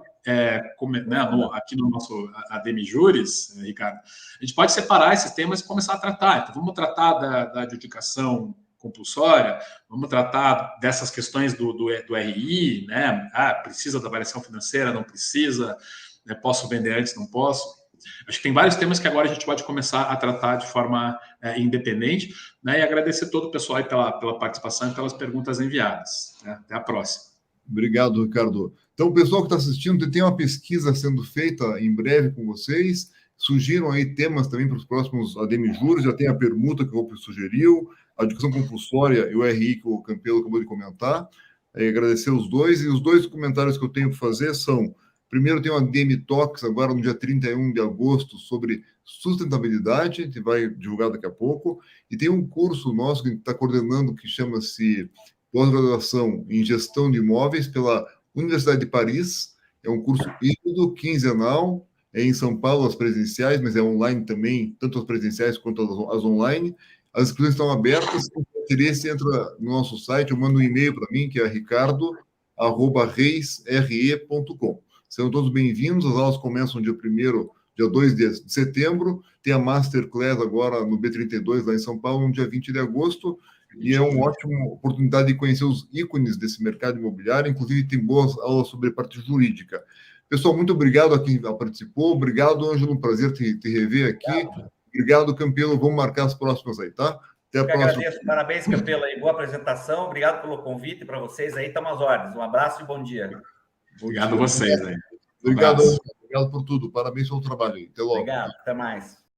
aqui no nosso ADM Juris, Ricardo, a gente pode separar esses temas e começar a tratar. Então, vamos tratar da adjudicação compulsória, vamos tratar dessas questões do RI, né? Precisa da avaliação financeira, não precisa, né? Posso vender antes, não posso. Acho que tem vários temas que agora a gente pode começar a tratar de forma independente, né? E agradecer todo o pessoal aí pela participação e pelas perguntas enviadas, né? Até a próxima. Obrigado, Ricardo. Então, o pessoal que está assistindo, tem uma pesquisa sendo feita em breve com vocês. Surgiram aí temas também para os próximos ADM Juros, já tem a permuta que o Volpe sugeriu, a educação compulsória e o RI que o Campelo acabou de comentar. Agradecer os dois. E os 2 comentários que eu tenho para fazer são: primeiro, tem uma ADM Talks agora no dia 31 de agosto sobre sustentabilidade, que vai divulgar daqui a pouco. E tem um curso nosso que a gente está coordenando que chama-se Pós-graduação em Gestão de Imóveis pela Universidade de Paris. É um curso híbrido, quinzenal, em São Paulo as presenciais, mas é online também, tanto as presenciais quanto as online. As inscrições estão abertas. Se tiver interesse, entra no nosso site, ou manda um e-mail para mim, que é ricardo@reisre.com. Sejam todos bem-vindos. As aulas começam dia 2 de setembro. Tem a Masterclass agora no B32, lá em São Paulo, no dia 20 de agosto. E é uma ótima oportunidade de conhecer os ícones desse mercado imobiliário. Inclusive, tem boas aulas sobre a parte jurídica. Pessoal, muito obrigado a quem participou. Obrigado, Ângelo. Um prazer te rever aqui. Obrigado, Campelo. Vamos marcar as próximas aí, tá? Até a próxima. Agradeço. Parabéns, Campelo, aí. Boa apresentação. Obrigado pelo convite para vocês aí. Estamos às ordens. Um abraço e bom dia. Obrigado a vocês aí. Obrigado, Ângelo. Obrigado por tudo. Parabéns pelo trabalho aí. Até logo. Obrigado. Até mais.